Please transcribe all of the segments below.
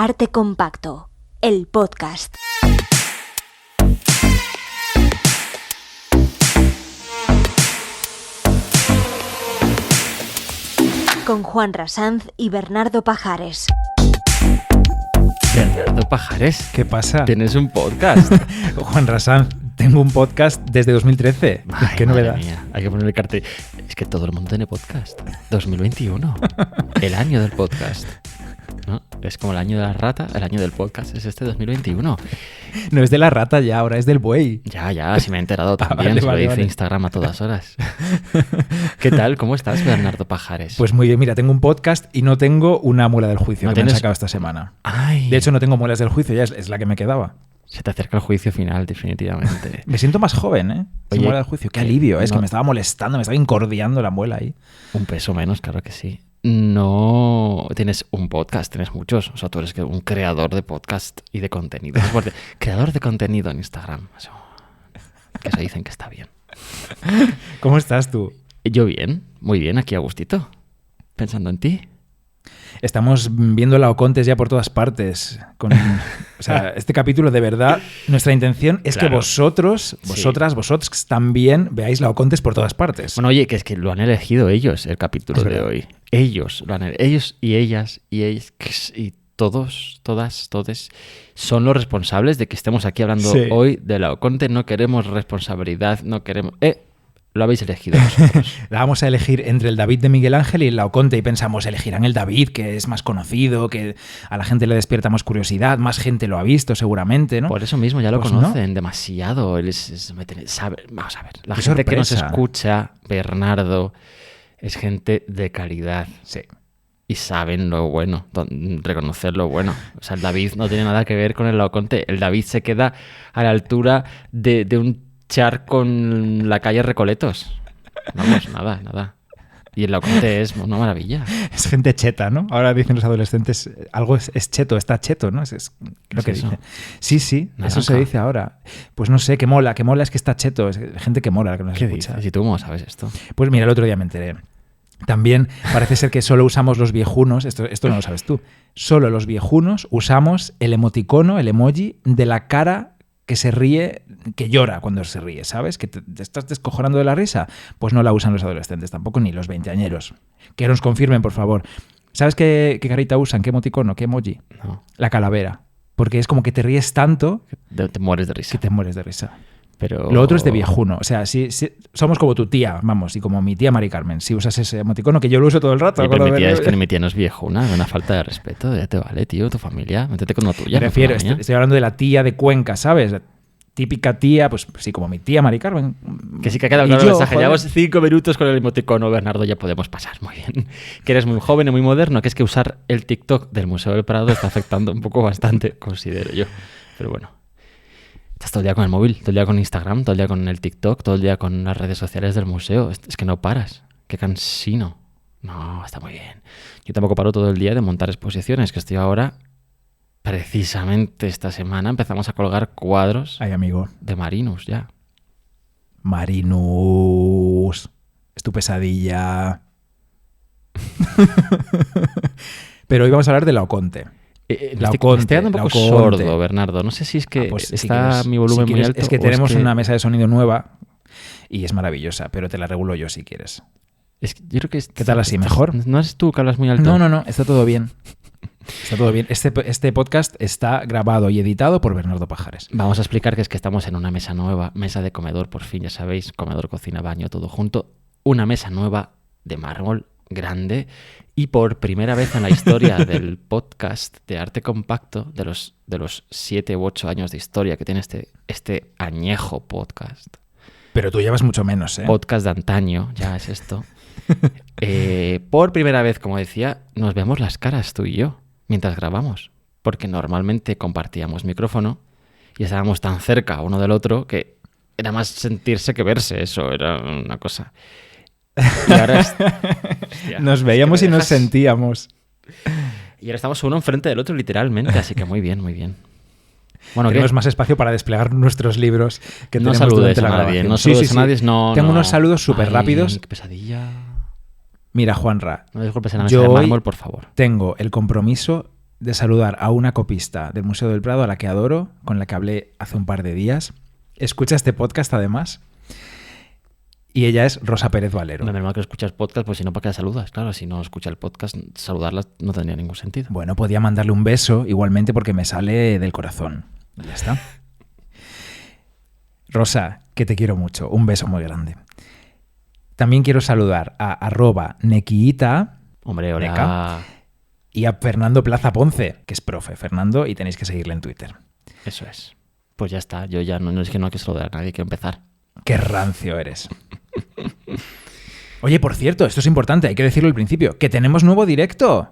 Arte Compacto, el podcast. Con Juanra Sanz y Bernardo Pajares. Bernardo Pajares, ¿qué pasa? Tienes un podcast. Juanra Sanz, tengo un podcast desde 2013. Ay, ¿Qué novedad? Mía, hay que poner el cartel. Es que todo el mundo tiene podcast. 2021. El año del podcast. ¿No? Es como el año de la rata, el año del podcast es este 2021. No es de la rata ya, ahora es del buey. Ya, sí me he enterado también. Se lo dice Instagram a todas horas. ¿Qué tal? ¿Cómo estás, Bernardo Pajares? Pues muy bien, mira, tengo un podcast y no tengo una muela del juicio ¿No que me han tienes? sacado esta semana. Ay. De hecho, no tengo muelas del juicio, ya es la que me quedaba. Se te acerca el juicio final, definitivamente. Me siento más joven, ¿eh? Sin Oye, muela del juicio. Qué alivio, es no. que me estaba molestando, me estaba incordiando la muela ahí. Un peso menos, claro que sí. No tienes un podcast, tienes muchos. O sea, tú eres un creador de podcast y de contenido. Es fuerte. Creador de contenido en Instagram. Eso, que se dicen que está bien. ¿Cómo estás tú? Yo bien, muy bien, aquí a gustito. Pensando en ti. Estamos viendo Laocontes ya por todas partes. O sea, este capítulo, de verdad, nuestra intención es Claro. que vosotros también veáis Laocontes por todas partes. Bueno, oye, que es que lo han elegido ellos, el capítulo Es de verdad. hoy. Ellos lo han elegido. Ellos y ellas y ellos y todos, todas, todes son los responsables de que estemos aquí hablando Sí. hoy de Laoconte. No queremos responsabilidad, no queremos... Lo habéis elegido vosotros. Vamos a elegir entre el David de Miguel Ángel y el Laoconte y pensamos, elegirán el David, que es más conocido, que a la gente le despierta más curiosidad, más gente lo ha visto seguramente, ¿no? Por eso mismo ya lo Pues conocen demasiado. Él vamos a ver, la Qué gente que nos sorpresa. escucha, Bernardo, es gente de calidad Sí. y saben lo bueno, reconocer lo bueno. O sea, el David no tiene nada que ver con el Laoconte. El David se queda a la altura de un charco en la calle Recoletos. Vamos, nada. Y el Laoconte es una maravilla. Es gente cheta, ¿no? Ahora dicen los adolescentes, algo es cheto, está cheto, ¿no? Es lo es que eso? dicen. Sí, Naranja. eso se dice ahora. Pues no sé, que mola es que está cheto, es gente que mola la que nos ¿Qué escucha. dices? ¿Y tú cómo sabes esto? Pues mira, el otro día me enteré. También parece ser que solo usamos los viejunos, esto no lo sabes tú, solo los viejunos usamos el emoticono, el emoji de la cara que se ríe, que llora cuando se ríe, ¿sabes? Que te estás descojonando de la risa. Pues no la usan los adolescentes tampoco, ni los veinteañeros. Que nos confirmen, por favor. ¿Sabes qué carita usan? ¿Qué emoticono? ¿Qué emoji? No, La calavera. Porque es como que te ríes tanto te mueres de risa. que te mueres de risa. Pero... Lo otro es de viejuno. O sea, si somos como tu tía, vamos, y como mi tía Mari Carmen. Si usas ese emoticono, que yo lo uso todo el rato. Oye, pero cuando mi tía, me- es que mi tía no es viejuna, es una falta de respeto. Ya te vale, tío, tu familia. Métete con la tuya. Me no refiero, con la mía. estoy hablando de la tía de Cuenca, ¿sabes? La típica tía, pues sí, como mi tía Mari Carmen. Que sí que ha quedado Y claro el yo, mensaje. joder. Llevamos 5 minutos con el emoticono, Bernardo, ya podemos pasar. Muy bien. Que eres muy joven y muy moderno, que es que usar el TikTok del Museo del Prado está afectando un poco bastante, considero yo. Pero bueno. Estás todo el día con el móvil, todo el día con Instagram, todo el día con el TikTok, todo el día con las redes sociales del museo. Es que no paras. Qué cansino. No, está muy bien. Yo tampoco paro todo el día de montar exposiciones, que estoy ahora, precisamente esta semana, empezamos a colgar cuadros Ay, amigo. de Marinus ya. Marinus. Es tu pesadilla. Pero hoy vamos a hablar de Laoconte. Me estoy quedando un poco Laoconte. sordo, Bernardo. No sé si es que Pues, si está quieres- mi volumen si muy quieres, alto. es que o tenemos que- una mesa de sonido nueva y es maravillosa, pero te la regulo yo si quieres. es que yo creo que ¿Qué tal así? ¿Mejor? ¿No eres tú que hablas muy alto? No, está todo bien. Está todo bien. Este podcast está grabado y editado por Bernardo Pajares. Vamos a explicar que es que estamos en una mesa nueva, mesa de comedor, por fin, ya sabéis, comedor, cocina, baño, todo junto. Una mesa nueva de mármol grande y por primera vez en la historia del podcast de Arte Compacto, de los 7 u 8 años de historia que tiene este añejo podcast. Pero tú llevas mucho menos, ¿eh? Podcast de antaño, ya es esto. Por primera vez, como decía, nos vemos las caras tú y yo mientras grabamos, porque normalmente compartíamos micrófono y estábamos tan cerca uno del otro que era más sentirse que verse, eso era una cosa. Y ahora hostia, Nos es veíamos que y me nos dejas- sentíamos. Y ahora estamos uno enfrente del otro literalmente, así que muy bien, muy bien. Bueno, ¿qué? Tenemos más espacio para desplegar nuestros libros que No tenemos saludes durante la a nadie, grabación. no saludes a nadie, no. Tengo no. unos saludos súper Ay, rápidos. qué pesadilla. Mira, Juanra, No des golpes en la mesa Yo de hoy- mármol, por favor. tengo el compromiso de saludar a una copista del Museo del Prado a la que adoro, con la que hablé hace un par de días. Escucha este podcast además. Y ella es Rosa Pérez Valero. No, normal que escuchas podcast, pues si no, ¿para qué la saludas? Claro, si no escucha el podcast, saludarla no tendría ningún sentido. Bueno, podía mandarle un beso igualmente porque me sale del corazón. Y ya está. Rosa, que te quiero mucho. Un beso muy grande. También quiero saludar a @nequiita. Hombre, hola. Neca, y a Fernando Plaza Ponce, que es profe Fernando, y tenéis que seguirle en Twitter. Eso es. Pues ya está. Yo ya no es que no hay que saludar a nadie, quiero empezar. Qué rancio eres. Oye, por cierto, esto es importante, hay que decirlo al principio, que tenemos nuevo directo.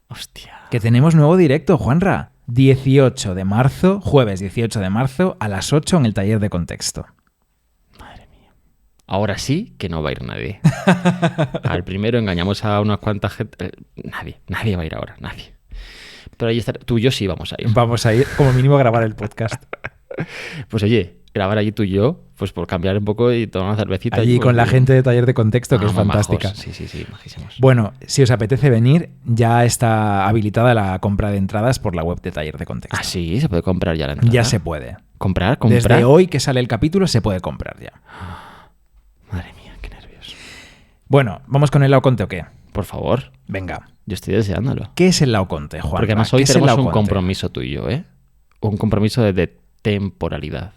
Hostia. Que tenemos nuevo directo, Juanra. 18 de marzo, jueves 18 de marzo, a las 8 en el taller de contexto. Madre mía. Ahora sí que no va a ir nadie. Al primero engañamos a unas cuantas gente. Nadie va a ir ahora, nadie. Pero ahí está, tú y yo sí vamos a ir. Vamos a ir como mínimo a grabar el podcast. Pues oye, grabar allí tú y yo, pues por cambiar un poco y tomar una cervecita. Allí pues, con la gente de taller de contexto, que es muy fantástica. majos. Sí, majísimos. Bueno, si os apetece venir, ya está habilitada la compra de entradas por la web de taller de contexto. Ah, sí, se puede comprar ya la entrada. Ya se puede. ¿Comprar? Desde hoy que sale el capítulo se puede comprar ya. Madre mía, qué nervios. Bueno, ¿vamos con el Laoconte o qué? Por favor, Venga. yo estoy deseándolo. ¿Qué es el Laoconte, Juan? Porque además hoy tenemos un compromiso tú y yo, ¿eh? Un compromiso de temporalidad.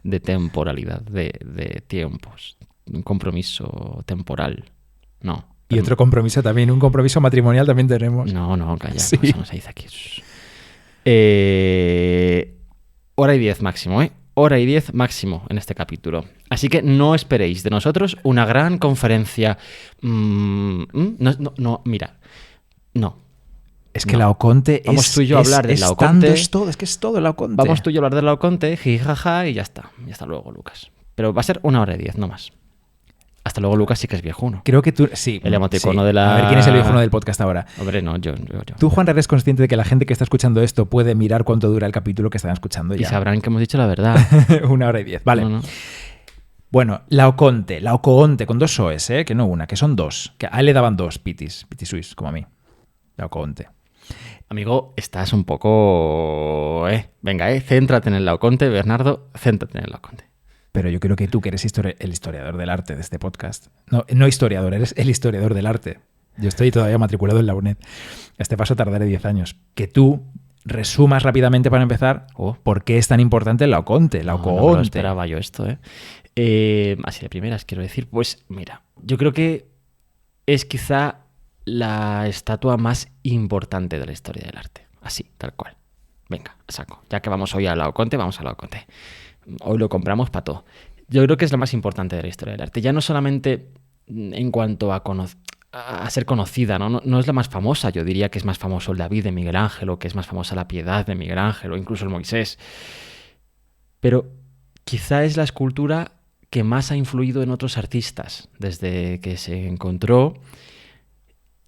De temporalidad, de tiempos. Un compromiso temporal. No. Y otro compromiso también, un compromiso matrimonial también tenemos. No, calla, Sí. eso no se dice aquí. 1:10 máximo, ¿eh? 1:10 máximo en este capítulo. Así que no esperéis de nosotros una gran conferencia. No, mira. No. Es que Laoconte es... Vamos tú y yo a hablar del Laoconte. Tanto es todo el Laoconte. Vamos tú y yo a hablar del Laoconte, jijaja, y ya está. Y hasta luego, Lucas. Pero va a ser 1:10, no más. Hasta luego, Lucas sí que es viejuno. Creo que tú... Sí. El emoticono sí. de la... A ver, ¿quién es el viejuno del podcast ahora? Hombre, no, yo. Tú, Juan, eres consciente de que la gente que está escuchando esto puede mirar cuánto dura el capítulo que están escuchando Y ya. sabrán que hemos dicho la verdad. 1:10. Vale. No. Bueno, Laocoonte, con 2 oes, que no una, que son 2. Que a él le daban 2 pitisuis, como a mí. Laocoonte. Amigo, estás un poco... Venga, céntrate en el Laoconte, Bernardo, céntrate en el Laoconte. Pero yo creo que tú, que eres el historiador del arte de este podcast. No historiador, eres el historiador del arte. Yo estoy todavía matriculado en la UNED. A este paso tardaré 10 años. Que tú resumas rápidamente para empezar por qué es tan importante el Laoconte. No me lo esperaba yo esto, así de primeras quiero decir, pues mira, yo creo que es quizá la estatua más importante de la historia del arte. Así, tal cual. Venga, saco. Ya que vamos hoy al Laoconte, vamos al Laoconte. Hoy lo compramos para todo. Yo creo que es la más importante de la historia del arte. Ya no solamente en cuanto a ser conocida, ¿no? Es la más famosa. Yo diría que es más famoso el David de Miguel Ángel, o que es más famosa la Piedad de Miguel Ángel, o incluso el Moisés. Pero quizá es la escultura que más ha influido en otros artistas desde que se encontró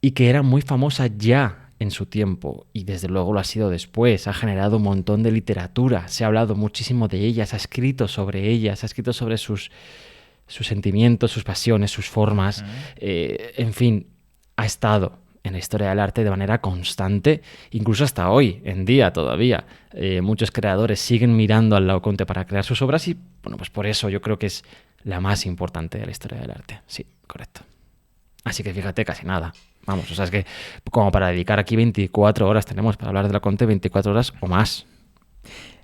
y que era muy famosa ya en su tiempo, y desde luego lo ha sido después. Ha generado un montón de literatura, se ha hablado muchísimo de ella, se ha escrito sobre ella, se ha escrito sobre sus sentimientos, sus pasiones, sus formas. En fin, ha estado en la historia del arte de manera constante, incluso hasta hoy en día todavía. Muchos creadores siguen mirando al Laoconte para crear sus obras y, bueno, pues por eso yo creo que es la más importante de la historia del arte. Sí, correcto. Así que fíjate, casi nada. Vamos, o sea, es que como para dedicar aquí 24 horas tenemos para hablar del Laoconte, 24 horas o más.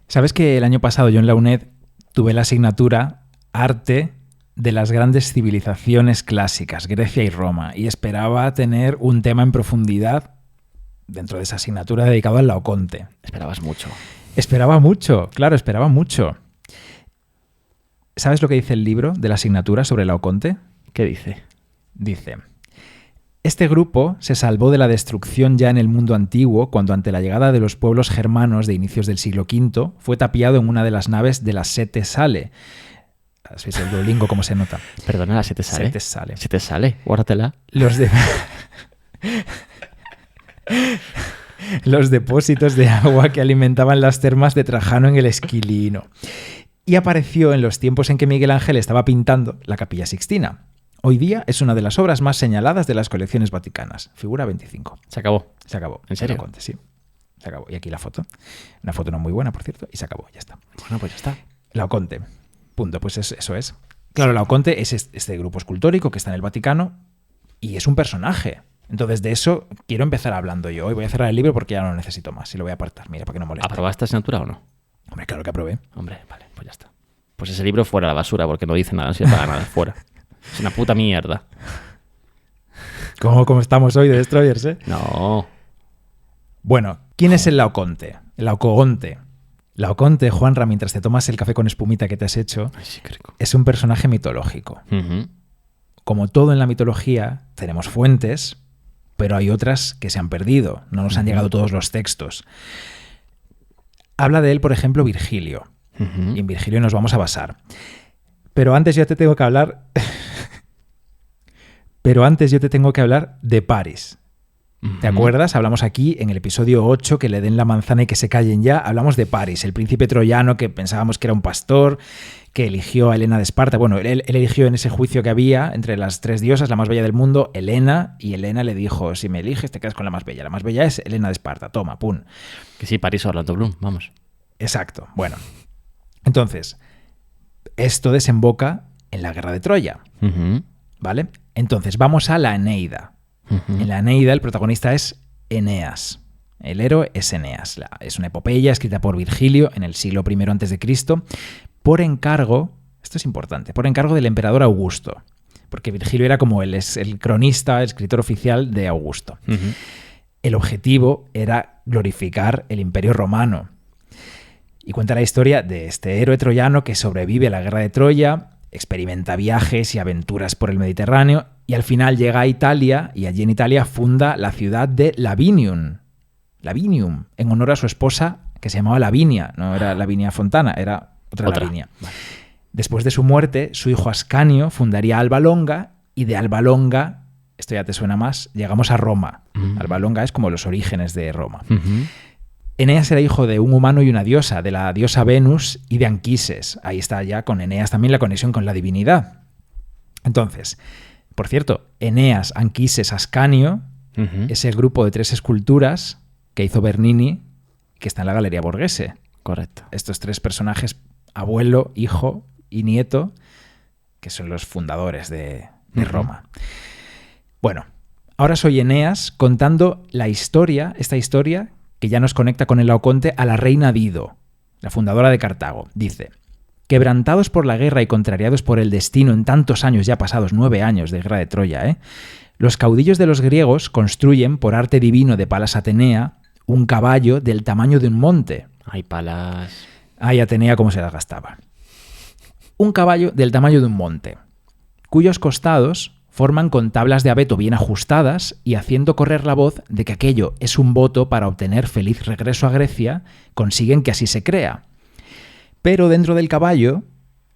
¿Sabes que el año pasado yo en la UNED tuve la asignatura Arte de las grandes civilizaciones clásicas, Grecia y Roma, y esperaba tener un tema en profundidad dentro de esa asignatura dedicado al Laoconte? Esperabas mucho. Esperaba mucho, claro, esperaba mucho. ¿Sabes lo que dice el libro de la asignatura sobre Laoconte? ¿Qué dice? Dice: este grupo se salvó de la destrucción ya en el mundo antiguo cuando, ante la llegada de los pueblos germanos de inicios del siglo V, fue tapiado en una de las naves de la Sete Sale. ¿Has el Duolingo cómo se nota? Perdona, la Sete Sale. Sete Sale. Sete Sale, guárdatela. Los depósitos de agua que alimentaban las termas de Trajano en el Esquilino. Y apareció en los tiempos en que Miguel Ángel estaba pintando la Capilla Sixtina. Hoy día es una de las obras más señaladas de las colecciones vaticanas. Figura 25. Se acabó. Se acabó. ¿En serio? Laoconte, sí. Se acabó. Y aquí la foto. Una foto no muy buena, por cierto, y se acabó, ya está. Bueno, pues ya está. Laoconte. Punto, pues eso es. Claro, Laoconte es este grupo escultórico que está en el Vaticano y es un personaje. Entonces, de eso quiero empezar hablando yo. Hoy voy a cerrar el libro porque ya no lo necesito más y lo voy a apartar. Mira, para que no moleste. ¿Aprobaste asignatura o no? Hombre, claro que aprobé. Hombre, vale, pues ya está. Pues ese libro fuera a la basura porque no dice nada, no sirve para nada, fuera. Es una puta mierda. ¿Cómo estamos hoy de Destroyers, eh? No. Bueno, ¿quién es el Laoconte? El Laocoonte. Laoconte, Juanra, mientras te tomas el café con espumita que te has hecho, Ay, sí, qué rico. es un personaje mitológico. Ujú. Como todo en la mitología, tenemos fuentes, pero hay otras que se han perdido. No nos han llegado todos los textos. Habla de él, por ejemplo, Virgilio. Ujú. Y en Virgilio nos vamos a basar. Pero antes yo te tengo que hablar... de Paris. ¿Te Ujú. acuerdas? Hablamos aquí en el episodio 8, que le den la manzana y que se callen ya. Hablamos de Paris, el príncipe troyano que pensábamos que era un pastor, que eligió a Helena de Esparta. Bueno, él eligió en ese juicio que había entre las 3 diosas, la más bella del mundo, Helena, y Helena le dijo, si me eliges te quedas con la más bella. La más bella es Helena de Esparta, toma, pum. Que sí, París o Orlando Bloom, vamos. Exacto, bueno. Entonces, esto desemboca en la guerra de Troya, Ujú. ¿vale? Entonces, vamos a la Eneida. Ujú. En la Eneida el protagonista es Eneas. El héroe es Eneas. Es una epopeya escrita por Virgilio en el siglo I a.C. por encargo, esto es importante, por encargo del emperador Augusto. Porque Virgilio era como el cronista, el escritor oficial de Augusto. Ujú. El objetivo era glorificar el Imperio Romano. Y cuenta la historia de este héroe troyano que sobrevive a la guerra de Troya, experimenta viajes y aventuras por el Mediterráneo y al final llega a Italia y allí en Italia funda la ciudad de Lavinium, en honor a su esposa que se llamaba Lavinia, no era Lavinia Fontana, era otra. Lavinia. Vale. Después de su muerte, su hijo Ascanio fundaría Alba Longa y de Alba Longa, esto ya te suena más, llegamos a Roma. Alba Longa es como los orígenes de Roma. Ujú. Eneas era hijo de un humano y una diosa, de la diosa Venus y de Anquises. Ahí está ya con Eneas también la conexión con la divinidad. Entonces, por cierto, Eneas, Anquises, Ascanio Ujú. es el grupo de 3 esculturas que hizo Bernini, que está en la Galería Borghese. Correcto. Estos 3 personajes, abuelo, hijo y nieto, que son los fundadores de Roma. Bueno, ahora soy Eneas contando esta historia que ya nos conecta con el Laoconte, a la reina Dido, la fundadora de Cartago. Dice, quebrantados por la guerra y contrariados por el destino en tantos años ya pasados, 9 años de guerra de Troya, los caudillos de los griegos construyen, por arte divino de Palas Atenea, un caballo del tamaño de un monte. Ay, Palas. Ay, Atenea cómo se las gastaba. Un caballo del tamaño de un monte, cuyos costados forman con tablas de abeto bien ajustadas y haciendo correr la voz de que aquello es un voto para obtener feliz regreso a Grecia, consiguen que así se crea. Pero dentro del caballo,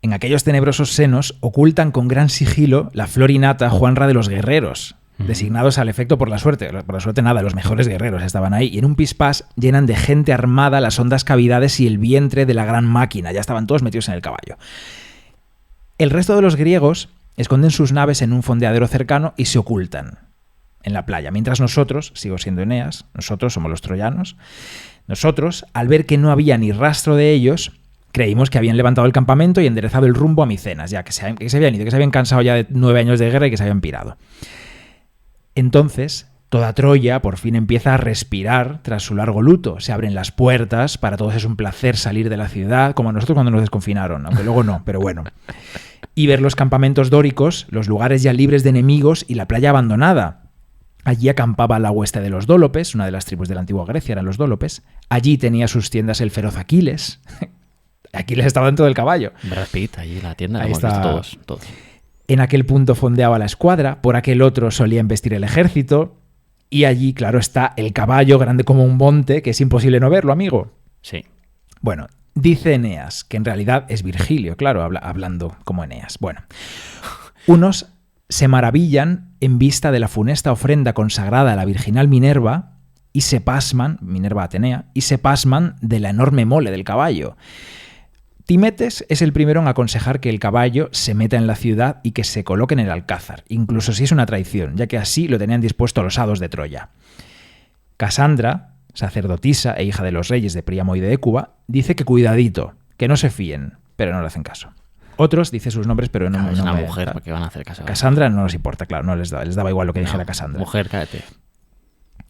en aquellos tenebrosos senos, ocultan con gran sigilo la flor innata Juanra de los guerreros, designados al efecto por la suerte. Por la suerte nada, los mejores guerreros estaban ahí. Y en un pispás llenan de gente armada las hondas cavidades y el vientre de la gran máquina. Ya estaban todos metidos en el caballo. El resto de los griegos esconden sus naves en un fondeadero cercano y se ocultan en la playa. Mientras nosotros, sigo siendo Eneas, nosotros somos los troyanos, nosotros, al ver que no había ni rastro de ellos, creímos que habían levantado el campamento y enderezado el rumbo a Micenas, ya que se habían ido, que se habían cansado ya de 9 años de guerra y que se habían pirado. Entonces, toda Troya por fin empieza a respirar tras su largo luto. Se abren las puertas, para todos es un placer salir de la ciudad, como a nosotros cuando nos desconfinaron, aunque luego no, pero bueno. Y ver los campamentos dóricos, los lugares ya libres de enemigos y la playa abandonada. Allí acampaba la hueste de los Dólopes, una de las tribus de la antigua Grecia eran los Dólopes. Allí tenía sus tiendas el feroz Aquiles. Aquiles estaba dentro del caballo. Brad Pitt, allí en la tienda, Ahí lo hemos está. visto todos. En aquel punto fondeaba la escuadra, por aquel otro solía embestir el ejército. Y allí, claro, está el caballo grande como un monte, que es imposible no verlo, amigo. Sí. Bueno, dice Eneas, que en realidad es Virgilio, claro, hablando como Eneas. Bueno, unos se maravillan en vista de la funesta ofrenda consagrada a la virginal Minerva y se pasman, Minerva Atenea, y se pasman de la enorme mole del caballo. Timetes es el primero en aconsejar que el caballo se meta en la ciudad y que se coloque en el alcázar, incluso si es una traición, ya que así lo tenían dispuesto los hados de Troya. Casandra, sacerdotisa e hija de los reyes de Príamo y de Écuba, dice que cuidadito, que no se fíen, pero no le hacen caso. Otros dice sus nombres, pero no, Claro, es no una me- mujer, ¿por qué van a hacer caso? Cassandra no les importa, claro, no les daba igual lo que No, dijera Cassandra. Mujer, cállate.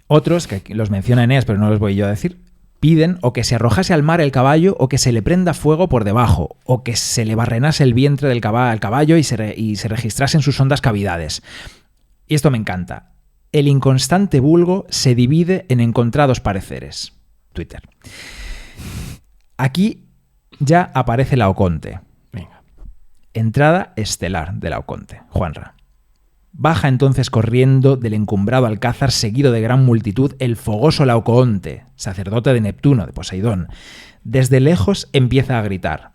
Otros, que aquí los menciona Eneas, pero no los voy yo a decir, piden o que se arrojase al mar el caballo o que se le prenda fuego por debajo o que se le barrenase el vientre del al caballo y se registrasen sus hondas cavidades. Y esto me encanta. El inconstante vulgo se divide en encontrados pareceres. Twitter. Aquí ya aparece Laoconte. Venga. Entrada estelar de Laoconte, Juanra. Baja entonces corriendo del encumbrado alcázar seguido de gran multitud el fogoso Laocoonte, sacerdote de Neptuno, de Poseidón. Desde lejos empieza a gritar.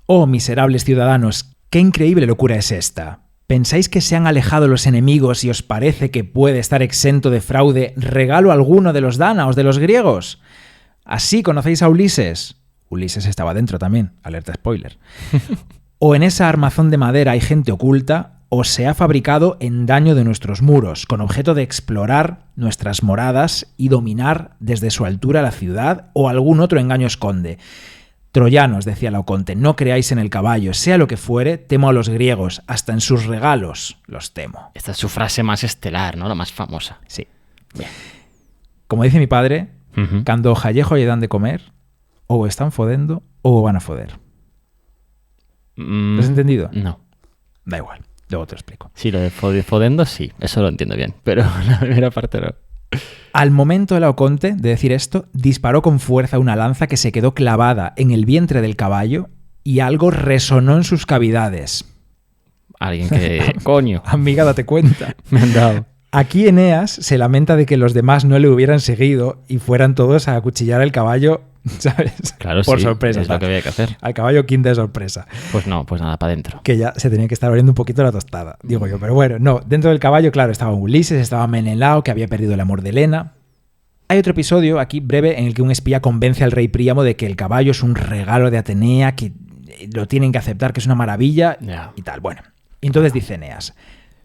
«Oh, miserables ciudadanos, qué increíble locura es esta. ¿Pensáis que se han alejado los enemigos y os parece que puede estar exento de fraude regalo alguno de los dánaos, de los griegos? ¿Así conocéis a Ulises?» Ulises estaba dentro también, alerta spoiler. «O en esa armazón de madera hay gente oculta, o se ha fabricado en daño de nuestros muros, con objeto de explorar nuestras moradas y dominar desde su altura la ciudad, o algún otro engaño esconde. Troyanos, decía Laoconte, no creáis en el caballo, sea lo que fuere, temo a los griegos, hasta en sus regalos los temo». Esta es su frase más estelar, ¿no? La más famosa. Sí. Bien. Como dice mi padre, Ujú. cando jallejo lle dan de comer, o están fodendo o van a foder. ¿Lo has entendido? No. Da igual, luego te lo explico. Sí, lo de fodendo sí, eso lo entiendo bien, pero la primera parte no. Al momento de Laoconte de decir esto, disparó con fuerza una lanza que se quedó clavada en el vientre del caballo y algo resonó en sus cavidades. Alguien que... Coño, Amiga, date cuenta. me han dado. Aquí Eneas se lamenta de que los demás no le hubieran seguido y fueran todos a acuchillar al caballo, ¿sabes? Claro, Por sí, sorpresa. es lo tal. que había que hacer. Al caballo king de sorpresa. Pues no, pues nada, para adentro. Que ya se tenía que estar oliendo un poquito la tostada, digo yo. Pero bueno, no. Dentro del caballo, claro, estaba Ulises, estaba Menelao, que había perdido el amor de Helena. Hay otro episodio aquí breve en el que un espía convence al rey Príamo de que el caballo es un regalo de Atenea, que lo tienen que aceptar, que es una maravilla Ya. y tal. Bueno, entonces dice Eneas: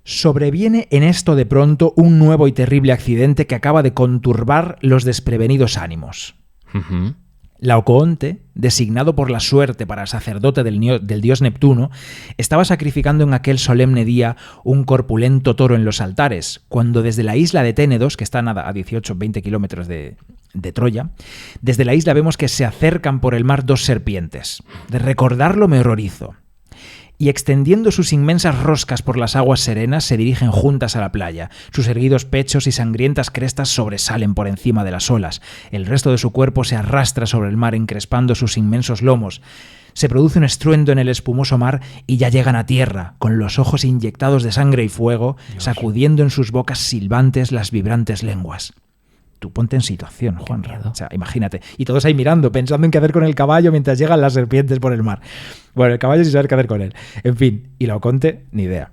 sobreviene en esto de pronto un nuevo y terrible accidente que acaba de conturbar los desprevenidos ánimos. Ujú. Laocoonte, designado por la suerte para sacerdote del dios Neptuno, estaba sacrificando en aquel solemne día un corpulento toro en los altares, cuando desde la isla de Ténedos, que está nada a 18-20 kilómetros de Troya, desde la isla vemos que se acercan por el mar dos serpientes. De recordarlo me horrorizo. Y extendiendo sus inmensas roscas por las aguas serenas se dirigen juntas a la playa. Sus erguidos pechos y sangrientas crestas sobresalen por encima de las olas. El resto de su cuerpo se arrastra sobre el mar encrespando sus inmensos lomos. Se produce un estruendo en el espumoso mar y ya llegan a tierra, con los ojos inyectados de sangre y fuego, sacudiendo en sus bocas silbantes las vibrantes lenguas. Tú ponte en situación, Juanra. miedo. O sea, imagínate. Y todos ahí mirando, pensando en qué hacer con el caballo mientras llegan las serpientes por el mar. Bueno, el caballo sin saber qué hacer con él. En fin, y Laoconte, ni idea.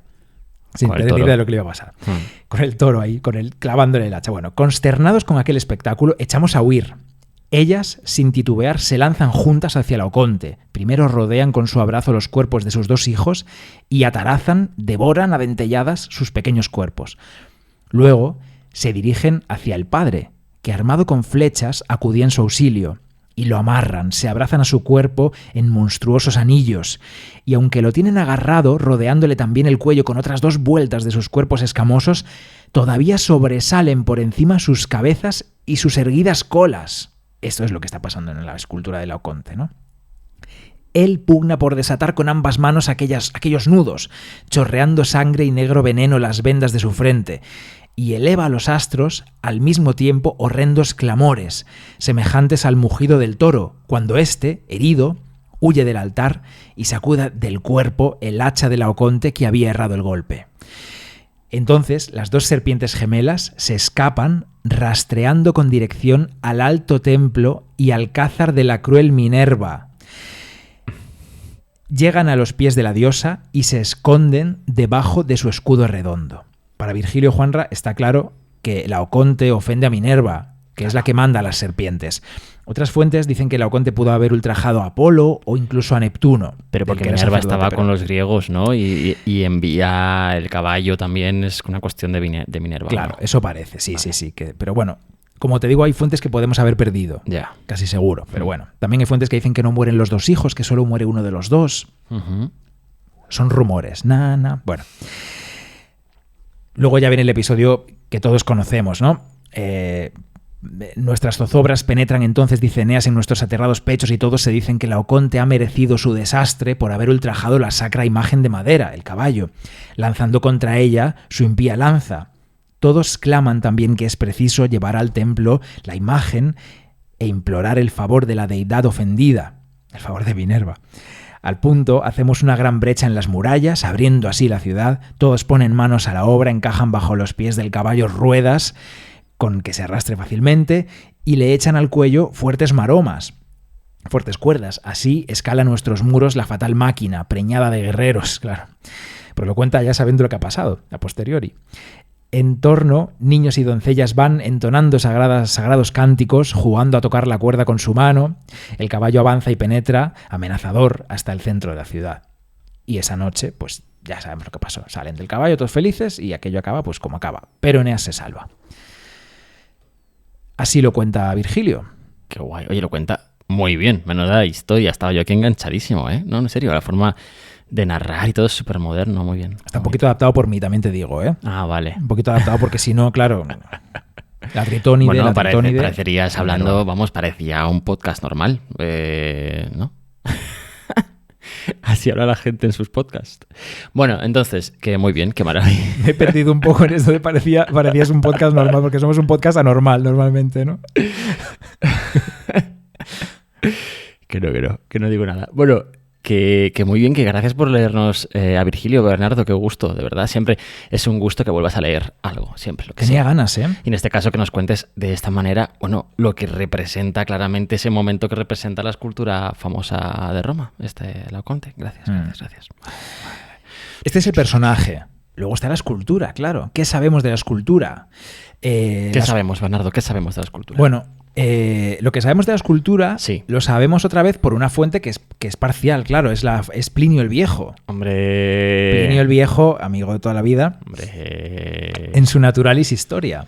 Sin Con el tener ni toro. idea de lo que le iba a pasar. Mm. Con el toro ahí, con él clavándole el hacha. Bueno, consternados con aquel espectáculo, echamos a huir. Ellas, sin titubear, se lanzan juntas hacia Laoconte. Primero rodean con su abrazo los cuerpos de sus dos hijos y atarazan, devoran a dentelladas sus pequeños cuerpos. Luego se dirigen hacia el padre, que armado con flechas acudía en su auxilio, y lo amarran, se abrazan a su cuerpo en monstruosos anillos, y aunque lo tienen agarrado, rodeándole también el cuello con otras dos vueltas de sus cuerpos escamosos, todavía sobresalen por encima sus cabezas y sus erguidas colas. Esto es lo que está pasando en la escultura de Laoconte, ¿no? Él pugna por desatar con ambas manos aquellos nudos, chorreando sangre y negro veneno las vendas de su frente, y eleva a los astros al mismo tiempo horrendos clamores, semejantes al mugido del toro, cuando éste, herido, huye del altar y sacuda del cuerpo el hacha de Laoconte que había errado el golpe. Entonces las dos serpientes gemelas se escapan, rastreando con dirección al alto templo y alcázar de la cruel Minerva. Llegan a los pies de la diosa y se esconden debajo de su escudo redondo. Para Virgilio Juanra está claro que Laoconte ofende a Minerva, que es la que manda a las serpientes. Otras fuentes dicen que Laoconte pudo haber ultrajado a Apolo o incluso a Neptuno. Pero porque del que era Minerva sacerdote, estaba pero- con los griegos, ¿no? Y envía el caballo también es una cuestión de Minerva. Claro, ¿no? eso parece, sí, sí, sí. Pero bueno, Como te digo, hay fuentes que podemos haber perdido, Ya. casi seguro, pero bueno. También hay fuentes que dicen que no mueren los dos hijos, que solo muere uno de los dos. Ujú. Son rumores, Bueno. Luego ya viene el episodio que todos conocemos, ¿no? Nuestras zozobras penetran entonces, dice Eneas, en nuestros aterrados pechos y todos se dicen que Laoconte ha merecido su desastre por haber ultrajado la sacra imagen de madera, el caballo, lanzando contra ella su impía lanza. Todos claman también que es preciso llevar al templo la imagen e implorar el favor de la deidad ofendida, el favor de Minerva. Al punto, hacemos una gran brecha en las murallas, abriendo así la ciudad, todos ponen manos a la obra, encajan bajo los pies del caballo ruedas con que se arrastre fácilmente y le echan al cuello fuertes maromas, fuertes cuerdas. Así escala nuestros muros la fatal máquina, preñada de guerreros, claro. Pero lo cuenta ya sabiendo lo que ha pasado, a posteriori. En torno, niños y doncellas van entonando sagrados cánticos, jugando a tocar la cuerda con su mano. El caballo avanza y penetra, amenazador, hasta el centro de la ciudad. Y esa noche, pues ya sabemos lo que pasó. Salen del caballo todos felices y aquello acaba pues como acaba. Pero Eneas se salva. Así lo cuenta Virgilio. Qué guay. Oye, lo cuenta muy bien. Menuda historia. Estaba yo aquí enganchadísimo, ¿eh? No, en serio, la forma de narrar y todo es súper moderno, muy bien. Está un poquito adaptado por mí, también te digo, ¿eh? Ah, vale. Un poquito adaptado porque si no, claro, la tritónide, Bueno, la tritónide... parecerías hablando, vamos, parecía un podcast normal, ¿no? Así habla la gente en sus podcasts. Bueno, entonces, que muy bien, qué maravilla. Me he perdido un poco en esto de parecías un podcast normal, porque somos un podcast anormal normalmente, ¿no? Que no digo nada. Bueno, que muy bien, que gracias por leernos a Virgilio, Bernardo, qué gusto, de verdad. Siempre es un gusto que vuelvas a leer algo, siempre lo que Tenía sea. ganas, ¿eh? Y en este caso que nos cuentes de esta manera, bueno, lo que representa claramente ese momento que representa la escultura famosa de Roma, Laoconte. Gracias. Este es el personaje. Luego está la escultura, claro. ¿Qué sabemos de la escultura? ¿Qué sabemos, Bernardo? ¿Qué sabemos de la escultura? Bueno, lo que sabemos de la escultura Sí. lo sabemos otra vez por una fuente que es parcial, claro. Es Plinio el Viejo. Hombre... Plinio el Viejo, amigo de toda la vida, Hombre... en su Naturalis Historia.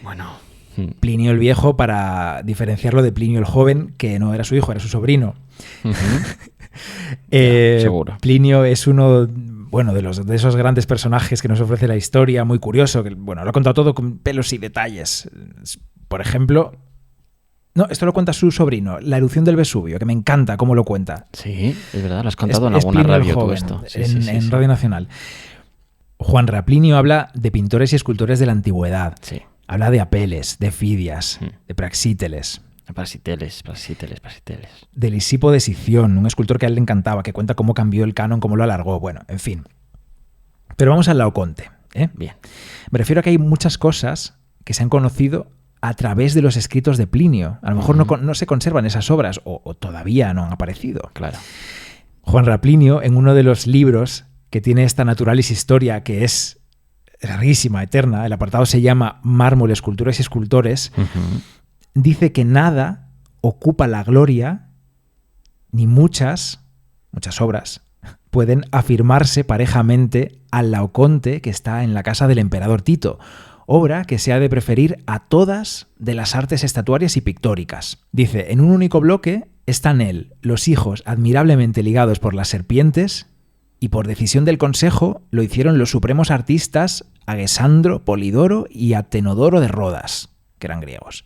Bueno... Plinio el Viejo, para diferenciarlo de Plinio el Joven, que no era su hijo, era su sobrino. Seguro. Plinio es uno, bueno, de esos grandes personajes que nos ofrece la historia, muy curioso, que, bueno, lo ha contado todo con pelos y detalles. Por ejemplo, no, esto lo cuenta su sobrino, la erupción del Vesubio, que me encanta cómo lo cuenta. Sí, es verdad, lo has contado en Es alguna Plinio el radio tú Joven, esto. Sí, en sí. Radio Nacional. Juan Raplinio habla de pintores y escultores de la antigüedad. Sí. Habla de Apeles, de Fidias, Mm. de Praxíteles, Praxíteles. de Lisipo de Sición, un escultor que a él le encantaba, que cuenta cómo cambió el canon, cómo lo alargó, bueno, en fin. Pero vamos al Laoconte, ¿eh? Bien. Me refiero a que hay muchas cosas que se han conocido a través de los escritos de Plinio. A lo mejor no se conservan esas obras o todavía no han aparecido. Claro. Juan Raplinio, en uno de los libros que tiene esta Naturalis Historia, que es larguísima, eterna, el apartado se llama Mármol, Esculturas y Escultores, dice que nada ocupa la gloria, ni muchas obras pueden afirmarse parejamente al Laoconte que está en la casa del emperador Tito, obra que se ha de preferir a todas de las artes estatuarias y pictóricas. Dice, en un único bloque están él, los hijos admirablemente ligados por las serpientes, y por decisión del consejo lo hicieron los supremos artistas Agesandro, Polidoro y Atenodoro de Rodas, que eran griegos.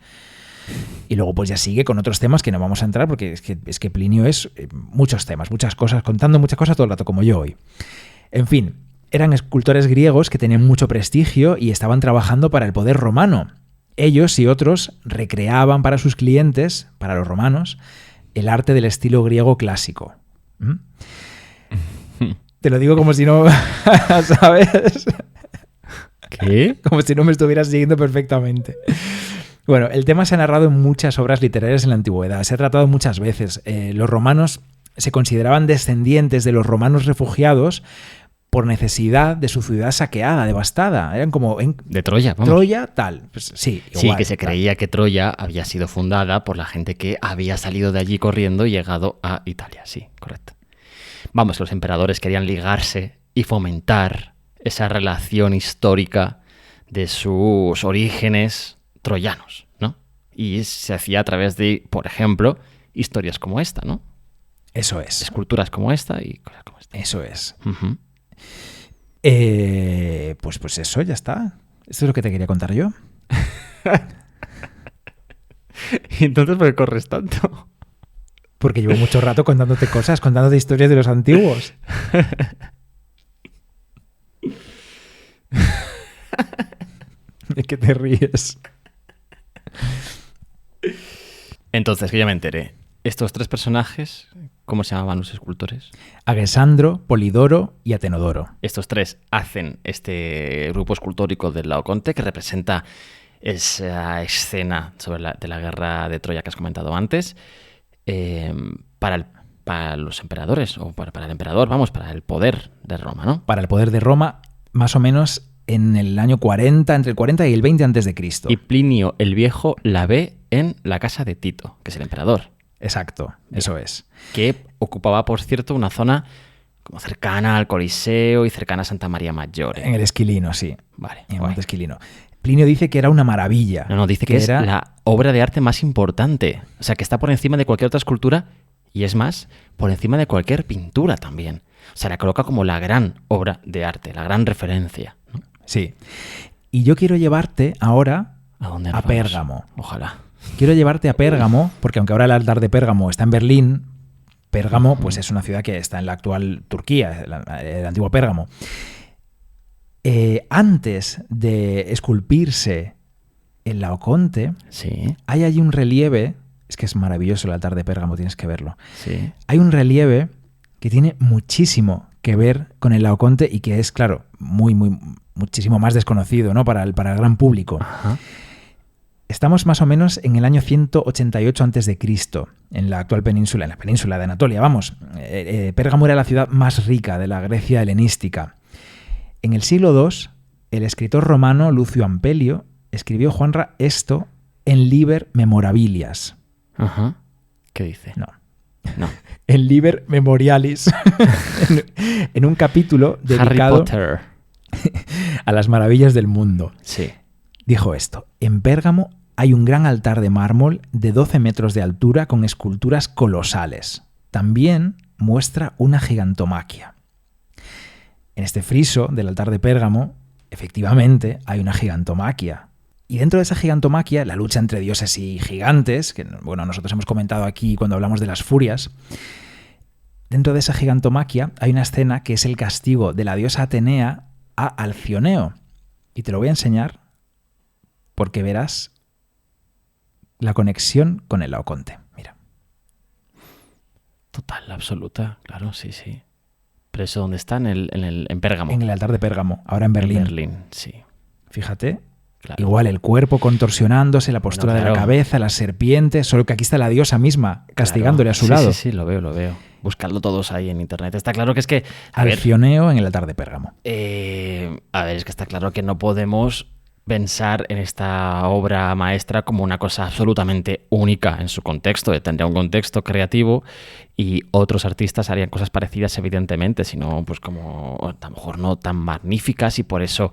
Y luego pues ya sigue con otros temas que no vamos a entrar porque es que Plinio es muchos temas, muchas cosas, contando muchas cosas todo el rato como yo hoy. En fin, eran escultores griegos que tenían mucho prestigio y estaban trabajando para el poder romano. Ellos y otros recreaban para sus clientes, para los romanos, el arte del estilo griego clásico. Te lo digo como si no, ¿sabes? ¿Qué? Como si no me estuvieras siguiendo perfectamente. Bueno, el tema se ha narrado en muchas obras literarias en la antigüedad, se ha tratado muchas veces. Los romanos se consideraban descendientes de los romanos refugiados por necesidad de su ciudad saqueada, devastada. Eran como De Troya, vamos. Troya, tal. Pues sí, igual, Sí, que se tal. creía que Troya había sido fundada por la gente que había salido de allí corriendo y llegado a Italia. Sí, correcto. Vamos, los emperadores querían ligarse y fomentar esa relación histórica de sus orígenes troyanos, Y se hacía a través de, por ejemplo, historias como esta, ¿no? Eso es. Esculturas como esta y cosas como esta. Eso es. Ujú. Pues eso, ya está. Esto es lo que te quería contar yo. ¿Y entonces por qué corres tanto? Porque llevo mucho rato contándote cosas, contándote historias de los antiguos. ¿De qué te ríes? Entonces, que ya me enteré. Estos 3 personajes, ¿cómo se llamaban los escultores? Agesandro, Polidoro y Atenodoro. Estos 3 hacen este grupo escultórico del Laoconte que representa esa escena de la guerra de Troya que has comentado antes para los emperadores o para el emperador, vamos, para el poder de Roma, ¿no? Para el poder de Roma, más o menos en el año 40, entre el 40 y el 20 antes de Cristo. Y Plinio el Viejo la ve en la casa de Tito, que es el emperador. Exacto, eso es. Que ocupaba, por cierto, una zona como cercana al Coliseo y cercana a Santa María Maggiore. En el Esquilino, sí. Vale, En el guay. Monte Esquilino. Plinio dice que era una maravilla. No, dice que es la obra de arte más importante. O sea, que está por encima de cualquier otra escultura y es más, por encima de cualquier pintura también. O sea, la coloca como la gran obra de arte, la gran referencia, ¿no? Sí. Y yo quiero llevarte ahora ¿A dónde a nos vamos? Pérgamo. Ojalá. Quiero llevarte a Pérgamo, porque aunque ahora el altar de Pérgamo está en Berlín, Pérgamo pues es una ciudad que está en la actual Turquía, el antiguo Pérgamo. Antes de esculpirse el Laoconte, Sí, hay allí un relieve, es que es maravilloso el altar de Pérgamo, tienes que verlo. sí. Hay un relieve que tiene muchísimo que ver con el Laoconte y que es, claro, muchísimo más desconocido, ¿no? para el gran público. Ajá. Estamos más o menos en el año 188 a.C., en la actual península, en la península de Anatolia. Vamos, Pérgamo era la ciudad más rica de la Grecia helenística. En el siglo II, el escritor romano Lucio Ampelio escribió, Juanra, esto en Liber Memorabilias. Ajá. ¿Qué dice? No. En Liber Memorialis. en un capítulo dedicado Harry Potter. a las maravillas del mundo. Sí. Dijo esto: en Pérgamo hay un gran altar de mármol de 12 metros de altura con esculturas colosales. También muestra una gigantomaquia. En este friso del altar de Pérgamo, efectivamente, hay una gigantomaquia. Y dentro de esa gigantomaquia, la lucha entre dioses y gigantes, que bueno, nosotros hemos comentado aquí cuando hablamos de las furias, dentro de esa gigantomaquia hay una escena que es el castigo de la diosa Atenea a Alcioneo. Y te lo voy a enseñar porque verás la conexión con el Laoconte. Mira. Total, absoluta. Claro, sí, sí. Pero eso, ¿dónde está? En Pérgamo. En el altar de Pérgamo, ahora en Berlín. En Berlín, sí. Fíjate. Claro. Igual el cuerpo contorsionándose, la postura Bueno, claro. de la cabeza, las serpientes, solo que aquí está la diosa misma castigándole Claro. a su lado. Sí, lo veo. Buscadlo todos ahí en internet. Está claro que es que... A ver, Alcioneo en el altar de Pérgamo. es que está claro que no podemos pensar en esta obra maestra como una cosa absolutamente única en su contexto. Tendría un contexto creativo y otros artistas harían cosas parecidas, evidentemente, sino pues como a lo mejor no tan magníficas, y por eso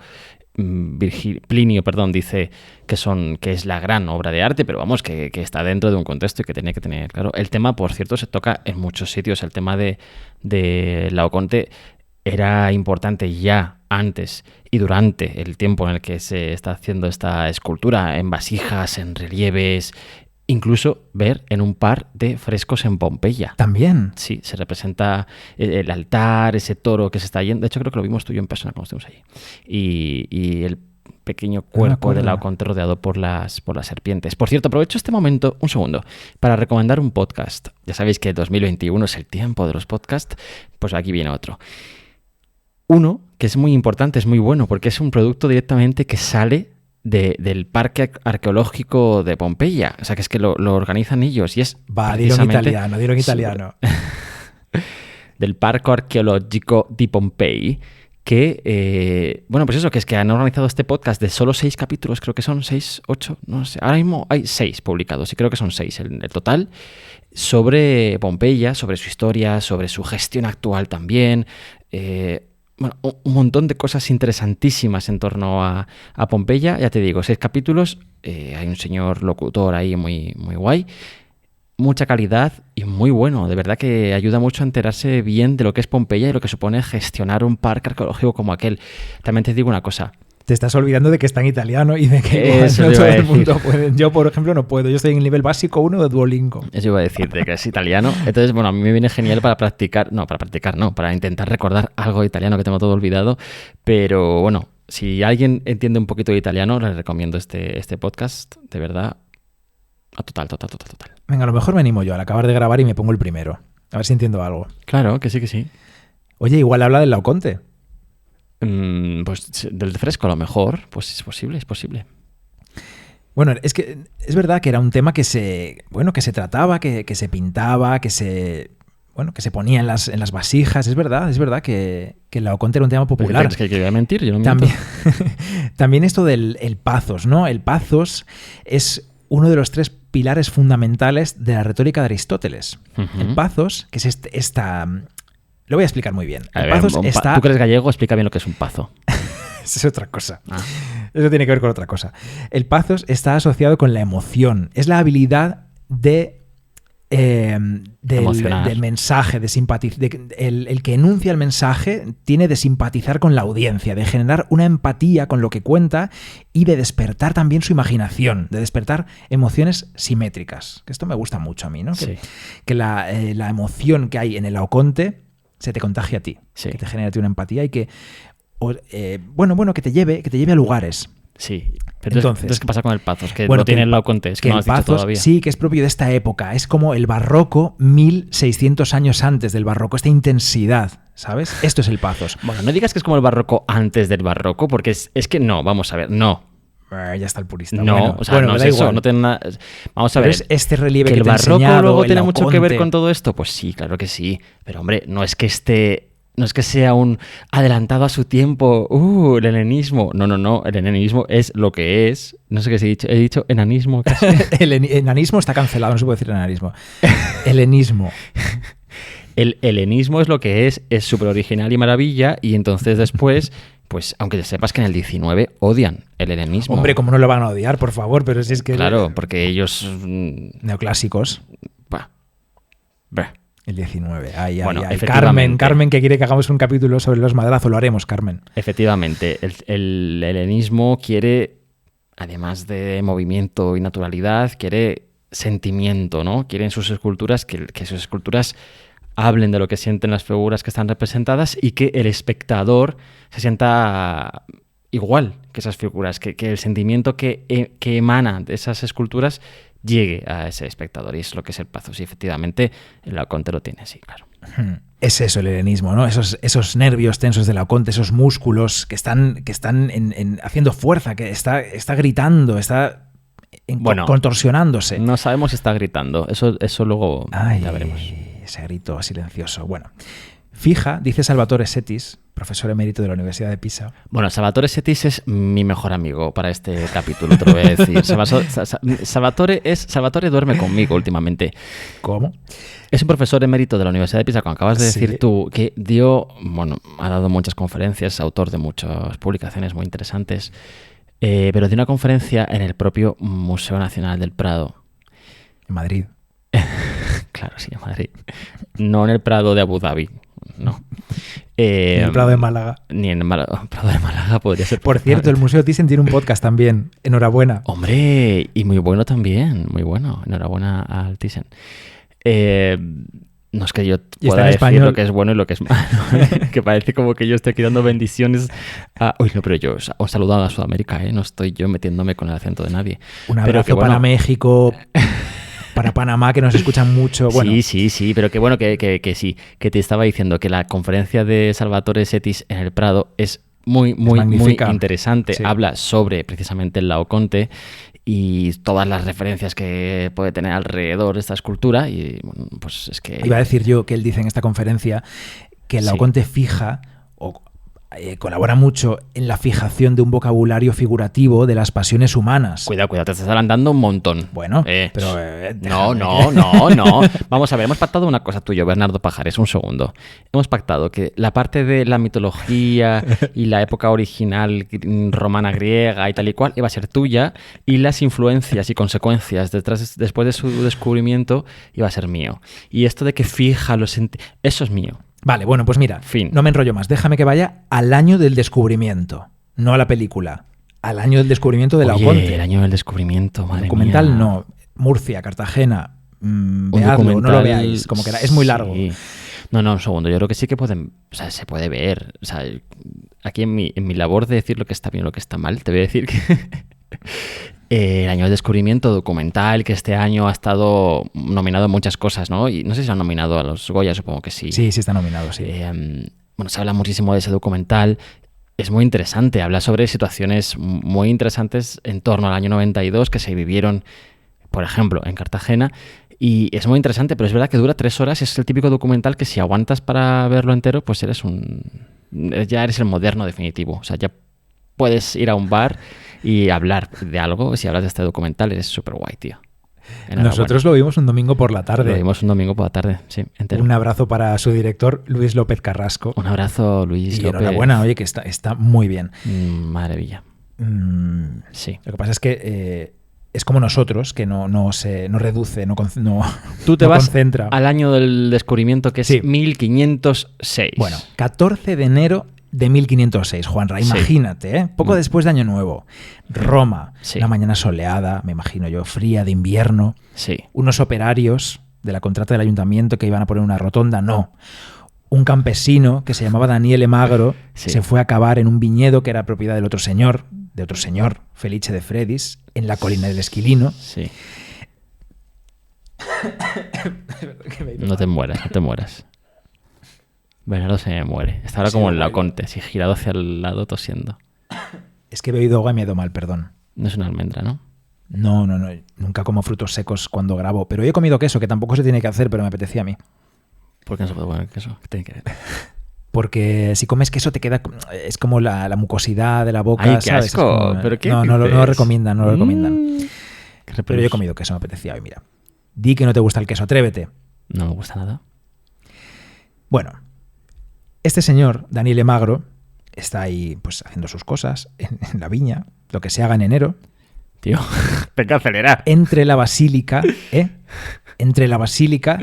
Plinio, dice que es la gran obra de arte, pero vamos, que está dentro de un contexto y que tiene que tener claro. El tema, por cierto, se toca en muchos sitios. El tema de Laoconte era importante ya antes y durante el tiempo en el que se está haciendo esta escultura, en vasijas, en relieves, incluso ver en un par de frescos en Pompeya. También. Sí, se representa el altar, ese toro que se está yendo. De hecho, creo que lo vimos tú y yo en persona cuando estuvimos allí. Y el pequeño cuerpo de Laoconte rodeado por las serpientes. Por cierto, aprovecho este momento, un segundo, para recomendar un podcast. Ya sabéis que 2021 es el tiempo de los podcasts, pues aquí viene otro. Uno que es muy importante, es muy bueno, porque es un producto directamente que sale del Parque Arqueológico de Pompeya. O sea, que es que lo organizan ellos y es dilo en italiano. Del Parque Arqueológico di Pompei, que, pues eso, que es que han organizado este podcast de solo 6 capítulos, creo que son 6, 8, no sé. Ahora mismo hay 6 publicados y creo que son 6 el total, sobre Pompeya, sobre su historia, sobre su gestión actual también. bueno, un montón de cosas interesantísimas en torno a Pompeya. Ya te digo, 6 capítulos, hay un señor locutor ahí muy, muy guay, mucha calidad y muy bueno. De verdad que ayuda mucho a enterarse bien de lo que es Pompeya y lo que supone gestionar un parque arqueológico como aquel. También te digo una cosa. Te estás olvidando de que está en italiano y de que igual Eso no te iba todo a el decir. mundo puede. Yo, por ejemplo, no puedo. Yo estoy en el nivel básico 1 de Duolingo. Eso iba a decirte, que es italiano. Entonces, bueno, a mí me viene genial para intentar recordar algo de italiano que tengo todo olvidado. Pero bueno, si alguien entiende un poquito de italiano, les recomiendo este podcast, de verdad, a total. Venga, a lo mejor me animo yo al acabar de grabar y me pongo el primero. A ver si entiendo algo. Claro, que sí. Oye, igual habla del Laoconte. Pues del fresco a lo mejor, pues es posible. Bueno, es que es verdad que era un tema que se trataba, que se pintaba, que se ponía en las vasijas. Es verdad que el Laoconte era un tema popular. Es que voy a mentir, yo no miento. También esto del el pathos, ¿no? El pathos es uno de los 3 pilares fundamentales de la retórica de Aristóteles. Ujú. El pathos, que es esta... Lo voy a explicar muy bien. A El ver, pathos está... Tú que eres gallego, explica bien lo que es un pazo. Eso es otra cosa. Ah. Eso tiene que ver con otra cosa. El pathos está asociado con la emoción. Es la habilidad Emocionar. del mensaje, de simpatizar. El que enuncia el mensaje tiene de simpatizar con la audiencia, de generar una empatía con lo que cuenta y de despertar también su imaginación, de despertar emociones simétricas. Que esto me gusta mucho a mí, ¿no? Sí. Que la emoción que hay en el Laoconte se te contagie a ti, Sí. que te genere a ti una empatía y que que te lleve a lugares. Sí. Pero entonces, ¿qué pasa con el pazo? Es que Bueno, no tiene que el Laoconte, es que no lo has dicho pathos todavía. sí que es propio de esta época. Es como el barroco 1600 años antes del barroco. Esta intensidad, ¿sabes? Esto es el pathos. Bueno, no digas que es como el barroco antes del barroco, porque es que no, vamos a ver, no. Ya está el purista. No, Bueno, o sea, bueno, no me es da eso, igual. no tiene nada... Vamos a Pero ver. es este relieve ¿Que que el te he barroco enseñado, luego el tiene mucho que ver Laoconte. con todo esto? Pues sí, claro que sí. Pero hombre, no es que sea un adelantado a su tiempo, el helenismo. No, el helenismo es lo que es. No sé qué he dicho enanismo casi. El enanismo está cancelado, no se puede decir enanismo. Helenismo. El helenismo es lo que es súper original y maravilla, y entonces después, pues aunque sepas que en el 19 odian el helenismo. Hombre, ¿cómo no lo van a odiar, por favor? Pero si es que... Claro, porque ellos... Neoclásicos. bah. El 19. Ay, Bueno, ay. efectivamente. Carmen, que quiere que hagamos un capítulo sobre los madrazos. Lo haremos, Carmen. Efectivamente, el helenismo quiere, además de movimiento y naturalidad, quiere sentimiento, ¿no? Quiere en sus esculturas que sus esculturas hablen de lo que sienten las figuras que están representadas y que el espectador se sienta igual que esas figuras, que el sentimiento que emana de esas esculturas llegue a ese espectador, y es lo que es el pathos. Y efectivamente el Laoconte lo tiene, sí, claro. Es eso el helenismo, ¿no? Esos nervios tensos de Laoconte, esos músculos que están haciendo fuerza, que está gritando, está contorsionándose. No sabemos si está gritando. Eso luego ya veremos. Ese grito silencioso. Bueno, fija, dice Salvatore Setis, profesor emérito de la Universidad de Pisa. Bueno, Salvatore Setis es mi mejor amigo para este capítulo, te lo voy a decir. Salvatore duerme conmigo últimamente. ¿Cómo? Es un profesor emérito de la Universidad de Pisa, como acabas de decir Sí. tú, que ha dado muchas conferencias, autor de muchas publicaciones muy interesantes, pero dio una conferencia en el propio Museo Nacional del Prado. En Madrid. Claro, sí, en Madrid. No en el Prado de Abu Dhabi, no. En el Prado de Málaga. Ni en el Prado de Málaga podría ser. Por cierto, el Museo Thyssen tiene un podcast también. Enhorabuena. Hombre, y muy bueno también, muy bueno. Enhorabuena al Thyssen. No es que yo Y está pueda en decir español. lo que es bueno y lo que es malo. Que parece como que yo estoy aquí dando bendiciones a... Uy, no, pero yo os saludo a Sudamérica, ¿eh? No estoy yo metiéndome con el acento de nadie. Un Pero abrazo que bueno, para México, para Panamá, que nos escuchan mucho. Bueno, Sí, pero que bueno, que sí, que te estaba diciendo que la conferencia de Salvatore Setis en el Prado es muy magnífica. interesante. Sí. Habla sobre precisamente el Laoconte y todas las referencias que puede tener alrededor de esta escultura, y bueno, pues es que... iba a decir yo que él dice en esta conferencia que el Sí. Laoconte fija, o colabora mucho en la fijación de un vocabulario figurativo de las pasiones humanas. Cuidado, te estás adelantando un montón. Bueno, pero... No. Vamos a ver, hemos pactado una cosa tú y yo, Bernardo Pajares, un segundo. Hemos pactado que la parte de la mitología y la época original romana, griega y tal y cual iba a ser tuya, y las influencias y consecuencias después de su descubrimiento iba a ser mío. Y esto de que fija los eso es mío. Vale, bueno, pues mira, Fin. No me enrollo más. Déjame que vaya al año del descubrimiento, no a la película. Al año del descubrimiento de Laoconte. El año del descubrimiento, madre documental mía. no. Murcia, Cartagena. Un Veadlo, no lo documental, veáis. Como que es muy largo. Sí. No, un segundo. Yo creo que sí que se puede ver. O sea, aquí en mi labor de decir lo que está bien o lo que está mal, te voy a decir que el año del descubrimiento documental, que este año ha estado nominado a muchas cosas, ¿no? Y no sé si se han nominado a los Goya, supongo que sí. Sí está nominado, sí. Bueno, se habla muchísimo de ese documental. Es muy interesante. Habla sobre situaciones muy interesantes en torno al año 92 que se vivieron, por ejemplo, en Cartagena. Y es muy interesante, pero es verdad que dura 3 horas. Es el típico documental que si aguantas para verlo entero, pues ya eres el moderno definitivo. O sea, ya puedes ir a un bar y hablar de algo. Si hablas de este documental, eres súper guay, tío. Nosotros lo vimos un domingo por la tarde. Lo vimos un domingo por la tarde, sí, entero. Un abrazo para su director, Luis López Carrasco. Un abrazo, Luis y López. Enhorabuena, oye, que está muy bien. Maravilla. Sí. Lo que pasa es que es como nosotros, que no reduce, no Tú te no vas concentra. al año del descubrimiento, que es Sí. 1506. Bueno, 14 de enero de 1506, Juanra. Sí. Imagínate, poco después de Año Nuevo. Roma, Sí. una mañana soleada, me imagino yo, fría, de invierno. Sí. Unos operarios de la contrata del ayuntamiento que iban a poner una rotonda, no. Un campesino que se llamaba Daniele Magro Sí. se fue a cavar en un viñedo que era propiedad de otro señor, Felice de Fredis, en la colina del Esquilino. Sí. No te mueras. Bernardo se me muere. Está ahora Sí, como en bueno. Laoconte, así girado hacia el lado tosiendo. Es que he bebido agua y me ha ido mal, perdón. No es una almendra, ¿no? No. Nunca como frutos secos cuando grabo. Pero hoy he comido queso, que tampoco se tiene que hacer, pero me apetecía a mí. ¿Por qué no se puede poner queso? ¿Qué tiene que ver? Porque si comes queso te queda... Es como la mucosidad de la boca, ¡Ay, qué ¿sabes? Es asco! como- ¿Pero qué no lo dices? recomiendan, no lo recomiendan. Qué Pero yo he comido queso, me apetecía hoy, mira. Di que no te gusta el queso, atrévete. No me gusta nada. Bueno, este señor, Daniele Magro, está ahí pues haciendo sus cosas en la viña, lo que se haga en enero, Tío, tengo que acelerar. entre la basílica,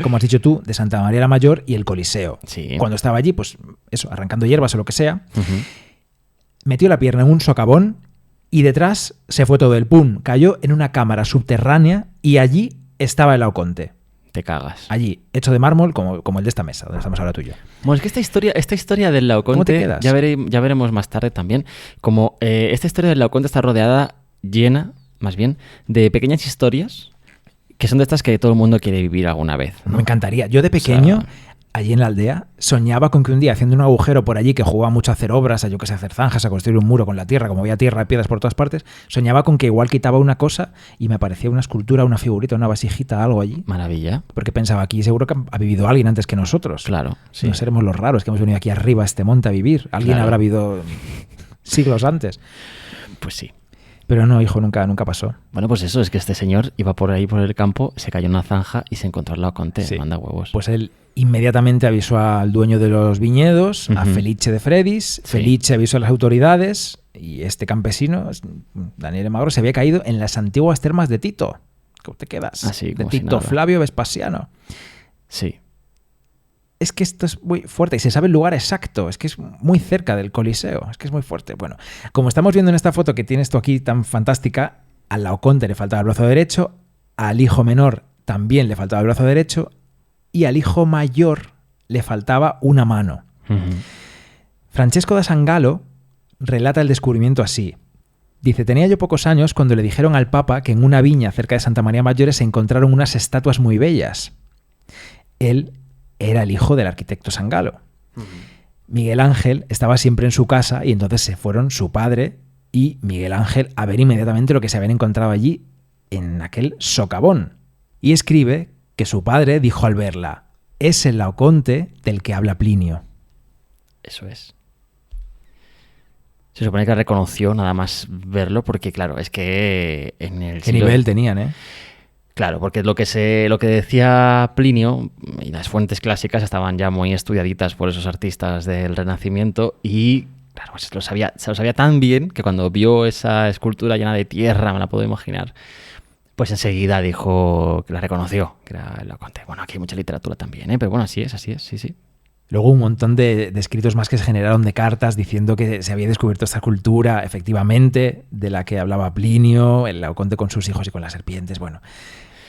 como has dicho tú, de Santa María la Mayor y el Coliseo. Sí. Cuando estaba allí, pues eso, arrancando hierbas o lo que sea, Ujú. metió la pierna en un socavón y detrás se fue todo el pum. Cayó en una cámara subterránea y allí estaba el Laoconte. Te cagas. Allí, hecho de mármol como el de esta mesa, donde estamos ahora tú y yo. Bueno, es que esta historia del ¿Cómo te Laoconte, quedas? ya veremos más tarde también, como esta historia del Laoconte está rodeada, llena, más bien, de pequeñas historias que son de estas que todo el mundo quiere vivir alguna vez, ¿no? Me encantaría. Yo de pequeño, O sea, allí en la aldea, soñaba con que un día, haciendo un agujero por allí, que jugaba mucho a hacer obras, a yo que sé, a hacer zanjas, a construir un muro con la tierra, como había tierra y piedras por todas partes, soñaba con que igual quitaba una cosa y me aparecía una escultura, una figurita, una vasijita, algo allí. Maravilla. Porque pensaba, aquí seguro que ha vivido alguien antes que nosotros. Claro, sí. No seremos los raros que hemos venido aquí arriba a este monte a vivir. Alguien Claro. habrá vivido siglos antes. Pues sí. Pero no, hijo, nunca pasó. Bueno, pues eso, es que este señor iba por ahí por el campo, se cayó en una zanja y se encontró al Laoconte. Sí. Manda huevos. Pues él inmediatamente avisó al dueño de los viñedos, a Ujú. Felice de Fredis. Sí. Felice avisó a las autoridades y este campesino, Daniele Magro, se había caído en las antiguas termas de Tito. ¿Cómo te quedas? Así, de como si Tito nada. Flavio Vespasiano. Sí. Es que esto es muy fuerte y se sabe el lugar exacto. Es que es muy cerca del Coliseo. Es que es muy fuerte. Bueno, como estamos viendo en esta foto que tienes tú aquí tan fantástica, al Laoconte le faltaba el brazo derecho, al hijo menor también le faltaba el brazo derecho y al hijo mayor le faltaba una mano. Ujú. Francesco da Sangalo relata el descubrimiento así. Dice, tenía yo pocos años cuando le dijeron al Papa que en una viña cerca de Santa María Maggiore se encontraron unas estatuas muy bellas. Él era el hijo del arquitecto Sangalo. Miguel Ángel estaba siempre en su casa y entonces se fueron su padre y Miguel Ángel a ver inmediatamente lo que se habían encontrado allí en aquel socavón. Y escribe que su padre dijo al verla, es el Laoconte del que habla Plinio. Eso es. Se supone que reconoció nada más verlo porque, claro, es que en el ¿Qué nivel tenían, eh? Claro, porque lo que decía Plinio y las fuentes clásicas estaban ya muy estudiaditas por esos artistas del Renacimiento y, claro, pues se lo sabía tan bien que cuando vio esa escultura llena de tierra, me la puedo imaginar, pues enseguida dijo que la reconoció, que era el Laoconte. Bueno, aquí hay mucha literatura también, ¿eh? Pero bueno, así es, sí. Luego un montón de escritos más que se generaron de cartas diciendo que se había descubierto esta cultura, efectivamente, de la que hablaba Plinio, el Laoconte con sus hijos y con las serpientes. Bueno,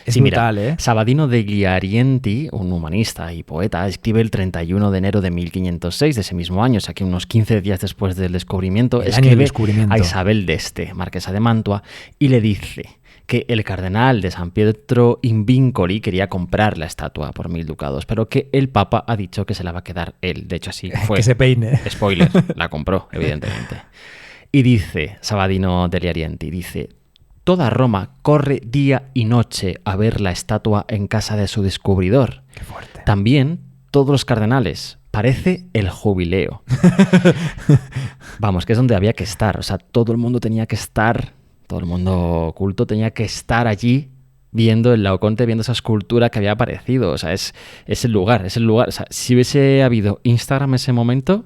es brutal, mira, ¿eh? Sabadino degli Arienti, un humanista y poeta, escribe el 31 de enero de 1506 de ese mismo año, o sea que unos 15 días después del descubrimiento, El año del escribe descubrimiento. a Isabel d'Este, marquesa de Mantua, y le dice que el cardenal de San Pietro in Vincoli quería comprar la estatua por 1000 ducados, pero que el Papa ha dicho que se la va a quedar él. De hecho, así fue. Que se peine. Spoiler, la compró, evidentemente. Y dice, Sabadino degli Arienti, dice: toda Roma corre día y noche a ver la estatua en casa de su descubridor. Qué fuerte. También todos los cardenales. Parece el jubileo. Vamos, que es donde había que estar. O sea, todo el mundo tenía que estar, todo el mundo culto tenía que estar allí viendo el Laoconte, viendo esa escultura que había aparecido. O sea, es el lugar, es el lugar. O sea, si hubiese habido Instagram en ese momento,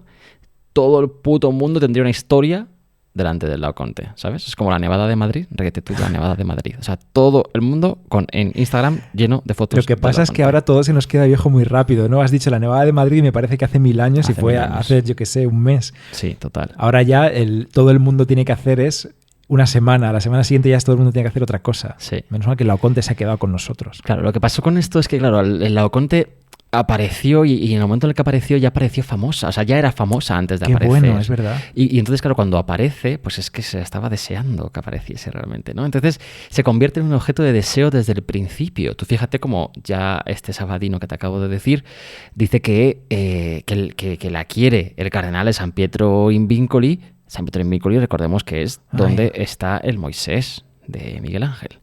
todo el puto mundo tendría una historia delante del Laoconte, ¿sabes? Es como la Nevada de Madrid, la Nevada de Madrid. O sea, todo el mundo en Instagram lleno de fotos. Lo que pasa es que ahora todo se nos queda viejo muy rápido, ¿no? Has dicho la Nevada de Madrid, me parece que hace 1000 años y fue hace, yo que sé, un mes. Sí, total. Ahora ya todo el mundo tiene que hacer es una semana, la semana siguiente ya todo el mundo tiene que hacer otra cosa. Sí. Menos mal que el Laoconte se ha quedado con nosotros. Claro, lo que pasó con esto es que, claro, el Laoconte apareció y en el momento en el que apareció ya apareció famosa, o sea, ya era famosa antes de aparecer. Qué bueno, es verdad. Y entonces, claro, cuando aparece, pues es que se estaba deseando que apareciese realmente, ¿no? Entonces se convierte en un objeto de deseo desde el principio. Tú fíjate como ya este Sabadino que te acabo de decir dice que la quiere el cardenal de San Pietro in Vincoli. San Pietro in Vincoli, recordemos que es donde está el Moisés de Miguel Ángel.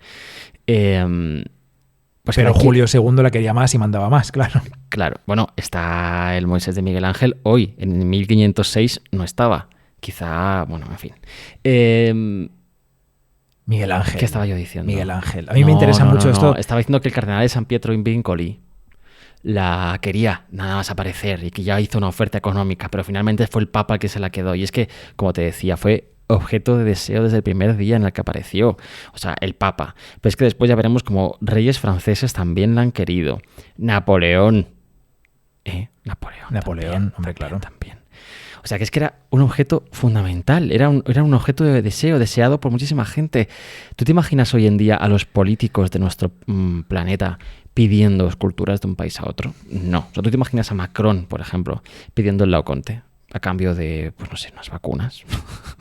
Pues pero Julio II la quería más y mandaba más, claro. Claro, bueno, está el Moisés de Miguel Ángel hoy, en 1506 no estaba. Quizá, bueno, en fin. Miguel Ángel. ¿Qué estaba yo diciendo? Miguel Ángel. A mí me interesa mucho esto. Estaba diciendo que el cardenal de San Pietro in Vincoli la quería nada más aparecer y que ya hizo una oferta económica, pero finalmente fue el Papa el que se la quedó. Y es que, como te decía, fue objeto de deseo desde el primer día en el que apareció. O sea, el Papa. Pero es que después ya veremos como reyes franceses también la han querido. Napoleón. Napoleón, hombre, claro. También. O sea, que es que era un objeto fundamental. Era un objeto de deseo, deseado por muchísima gente. ¿Tú te imaginas hoy en día a los políticos de nuestro planeta pidiendo esculturas de un país a otro? No. O sea, ¿tú te imaginas a Macron, por ejemplo, pidiendo el Laoconte a cambio de, pues no sé, unas vacunas?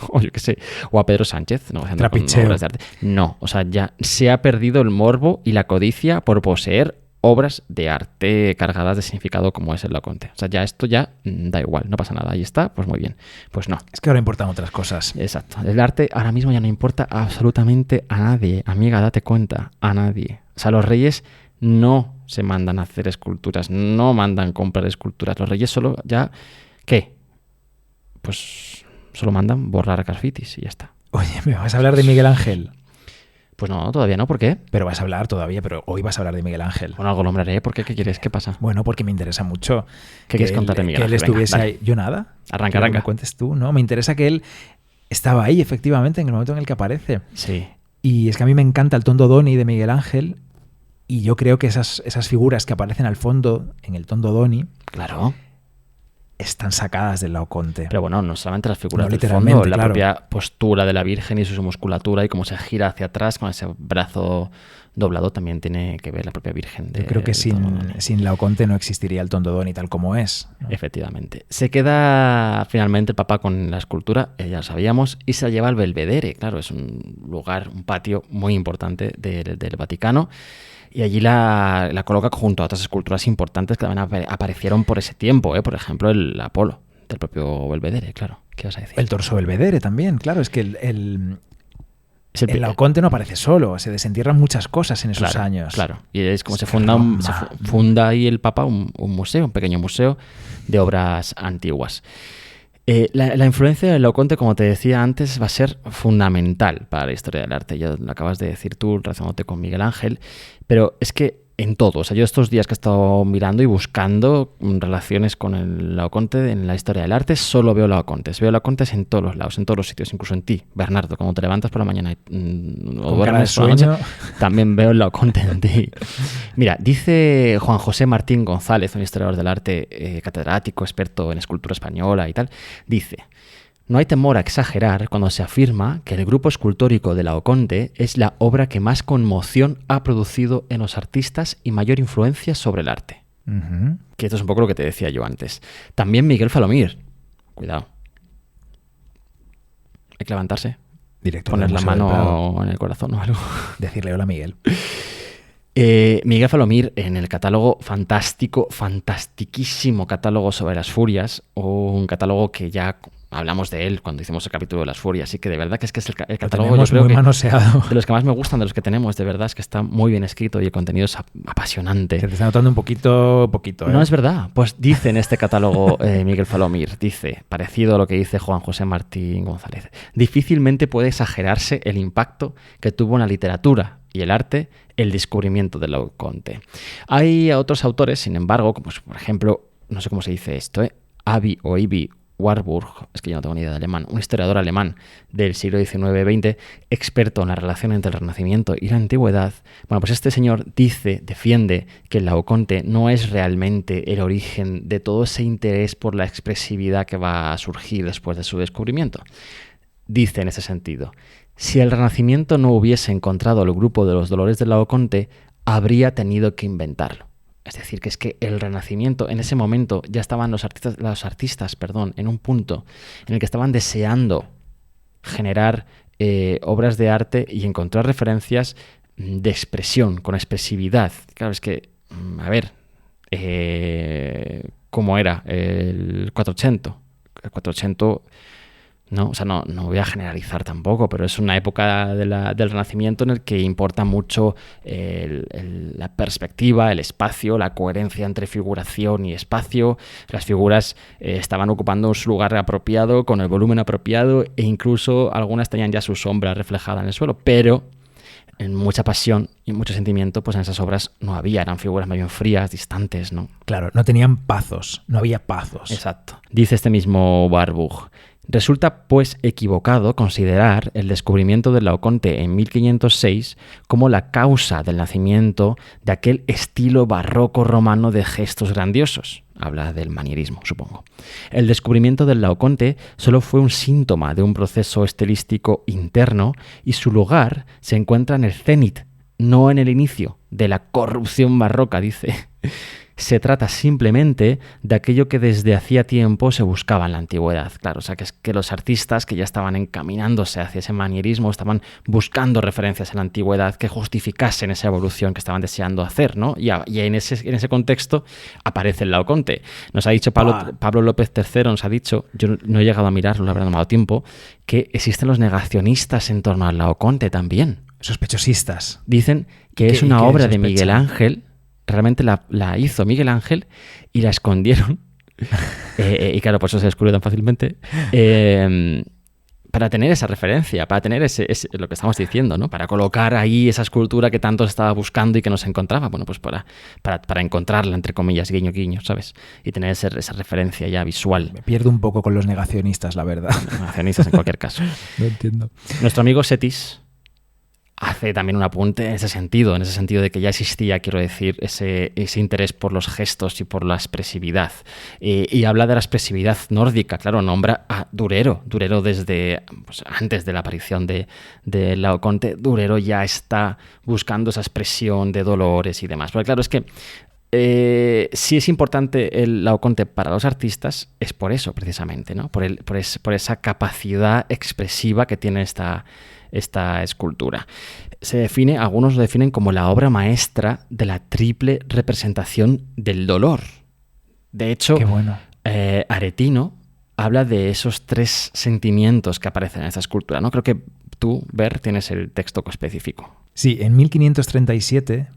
O yo qué sé. O a Pedro Sánchez, ¿no? Trapicheo. Obras de arte. No. O sea, ya se ha perdido el morbo y la codicia por poseer obras de arte cargadas de significado como es el Laoconte. O sea, ya esto ya da igual, no pasa nada. Ahí está, pues muy bien. Pues no. Es que ahora importan otras cosas. Exacto. El arte ahora mismo ya no importa absolutamente a nadie. Amiga, date cuenta, a nadie. O sea, los reyes no se mandan a hacer esculturas, no mandan comprar esculturas. Los reyes solo ya... ¿Qué? Pues solo mandan borrar grafitis y ya está. Oye, ¿me vas a hablar de Miguel Ángel? Pues no, todavía no. ¿Por qué? Pero vas a hablar todavía, pero hoy vas a hablar de Miguel Ángel. Bueno, algo lo nombraré. ¿Por qué? ¿Qué quieres? ¿Qué pasa? Bueno, porque me interesa mucho. ¿Qué quieres contar de Miguel Que él Ángel? estuviese Venga, ahí. Yo nada. Arranca. Que me cuentes tú, ¿no? Me interesa que él estaba ahí, efectivamente, en el momento en el que aparece. Sí. Y es que a mí me encanta el Tondo Doni de Miguel Ángel. Y yo creo que esas figuras que aparecen al fondo en el Tondo Doni... Claro. Están sacadas del Laoconte. Pero bueno, no solamente las figuras del literalmente, fondo, la claro. propia postura de la Virgen y su musculatura y cómo se gira hacia atrás con ese brazo doblado también tiene que ver la propia Virgen. Yo creo que sin Laoconte no existiría el Tondo Doni tal como es, ¿no? Efectivamente. Se queda finalmente el Papa con la escultura, ya lo sabíamos, y se la lleva al Belvedere. Claro, es un lugar, un patio muy importante del Vaticano. Y allí la coloca junto a otras esculturas importantes que también aparecieron por ese tiempo, ¿eh? Por ejemplo, el Apolo del propio Belvedere, claro. ¿Qué vas a decir? El torso Belvedere también, claro. Es que el Laoconte no aparece solo, se desentierran muchas cosas en esos años. Claro, y es como se funda ahí el Papa un museo, un pequeño museo de obras antiguas. La influencia del Laoconte, como te decía antes, va a ser fundamental para la historia del arte. Ya lo acabas de decir tú, relacionándote con Miguel Ángel, pero es que en todo. O sea, yo estos días que he estado mirando y buscando relaciones con el Laoconte en la historia del arte, solo veo Laocontes. Veo Laocontes en todos los lados, en todos los sitios, incluso en ti, Bernardo. Cuando te levantas por la mañana o duermes por la noche, también veo el Laoconte en ti. Mira, dice Juan José Martín González, un historiador del arte, catedrático, experto en escultura española y tal, dice: no hay temor a exagerar cuando se afirma que el grupo escultórico de Laoconte es la obra que más conmoción ha producido en los artistas y mayor influencia sobre el arte. Uh-huh. Que esto es un poco lo que te decía yo antes. También Miguel Falomir. Cuidado. Hay que levantarse. Director poner del la Museo del mano Prado. en el corazón o algo. Decirle hola, Miguel. Miguel Falomir, en el catálogo fantástico, fantastiquísimo catálogo sobre las furias, o un catálogo que ya hablamos de él cuando hicimos el capítulo de las furias, así que de verdad que es el catálogo, yo creo muy que manoseado. de los que más me gustan, de los que tenemos, de verdad es que está muy bien escrito y el contenido es apasionante. Se te está notando un poquito, ¿eh? No es verdad, pues dice en este catálogo Miguel Falomir, dice, parecido a lo que dice Juan José Martín González, difícilmente puede exagerarse el impacto que tuvo en la literatura y el arte el descubrimiento del Laoconte. Hay otros autores, sin embargo, como por ejemplo, no sé cómo se dice esto, Ibi Warburg, es que yo no tengo ni idea de alemán, un historiador alemán del siglo XIX-XX, experto en la relación entre el Renacimiento y la Antigüedad. Bueno, pues este señor defiende que el Laoconte no es realmente el origen de todo ese interés por la expresividad que va a surgir después de su descubrimiento. Dice en ese sentido: si el Renacimiento no hubiese encontrado el grupo de los dolores del Laoconte, habría tenido que inventarlo. Es decir, que es que el Renacimiento, en ese momento, ya estaban los artistas, en un punto en el que estaban deseando generar obras de arte y encontrar referencias de expresión, con expresividad. Claro, es que, a ver, ¿cómo era el 480? El 480... No, o sea, no voy a generalizar tampoco, pero es una época del Renacimiento en el que importa mucho la perspectiva, el espacio, la coherencia entre figuración y espacio. Las figuras estaban ocupando su lugar apropiado, con el volumen apropiado, e incluso algunas tenían ya su sombra reflejada en el suelo, pero en mucha pasión y mucho sentimiento, pues en esas obras no había, eran figuras más bien frías, distantes, ¿no? Claro, no tenían pazos, no había pazos. Exacto. Dice este mismo Warburg: resulta, pues, equivocado considerar el descubrimiento del Laoconte en 1506 como la causa del nacimiento de aquel estilo barroco romano de gestos grandiosos. Habla del manierismo, supongo. El descubrimiento del Laoconte solo fue un síntoma de un proceso estilístico interno y su lugar se encuentra en el cenit, no en el inicio de la corrupción barroca, dice. Se trata simplemente de aquello que desde hacía tiempo se buscaba en la antigüedad. Claro, o sea, que es que los artistas que ya estaban encaminándose hacia ese manierismo estaban buscando referencias en la antigüedad que justificasen esa evolución que estaban deseando hacer, ¿no? Y en ese contexto aparece el Laoconte. Nos ha dicho Pablo López III, nos ha dicho, yo no he llegado a mirarlo, la verdad no me ha dado tiempo, que existen los negacionistas en torno al Laoconte también. Sospechosistas. Dicen que es una obra de Miguel Ángel. Realmente la hizo Miguel Ángel y la escondieron. Y claro, por eso se descubrió tan fácilmente. Para tener esa referencia, para tener lo que estamos diciendo, ¿no? Para colocar ahí esa escultura que tanto se estaba buscando y que no se encontraba. Bueno, pues para encontrarla, entre comillas, guiño, guiño, ¿sabes? Y tener esa referencia ya visual. Me pierdo un poco con los negacionistas, la verdad. Negacionistas en cualquier caso. No entiendo. Nuestro amigo Setis hace también un apunte en ese sentido de que ya existía, quiero decir, ese interés por los gestos y por la expresividad. Y habla de la expresividad nórdica, claro, nombra a Durero. Durero desde antes de la aparición de Laoconte, Durero ya está buscando esa expresión de dolores y demás. Porque claro, es que si es importante el Laoconte para los artistas, es por eso precisamente, ¿no? Por esa capacidad expresiva que tiene esta escultura. Algunos lo definen como la obra maestra de la triple representación del dolor. De hecho, qué bueno. Aretino habla de esos tres sentimientos que aparecen en esta escultura, ¿no? Creo que tú, Ber, tienes el texto específico. Sí, en 1537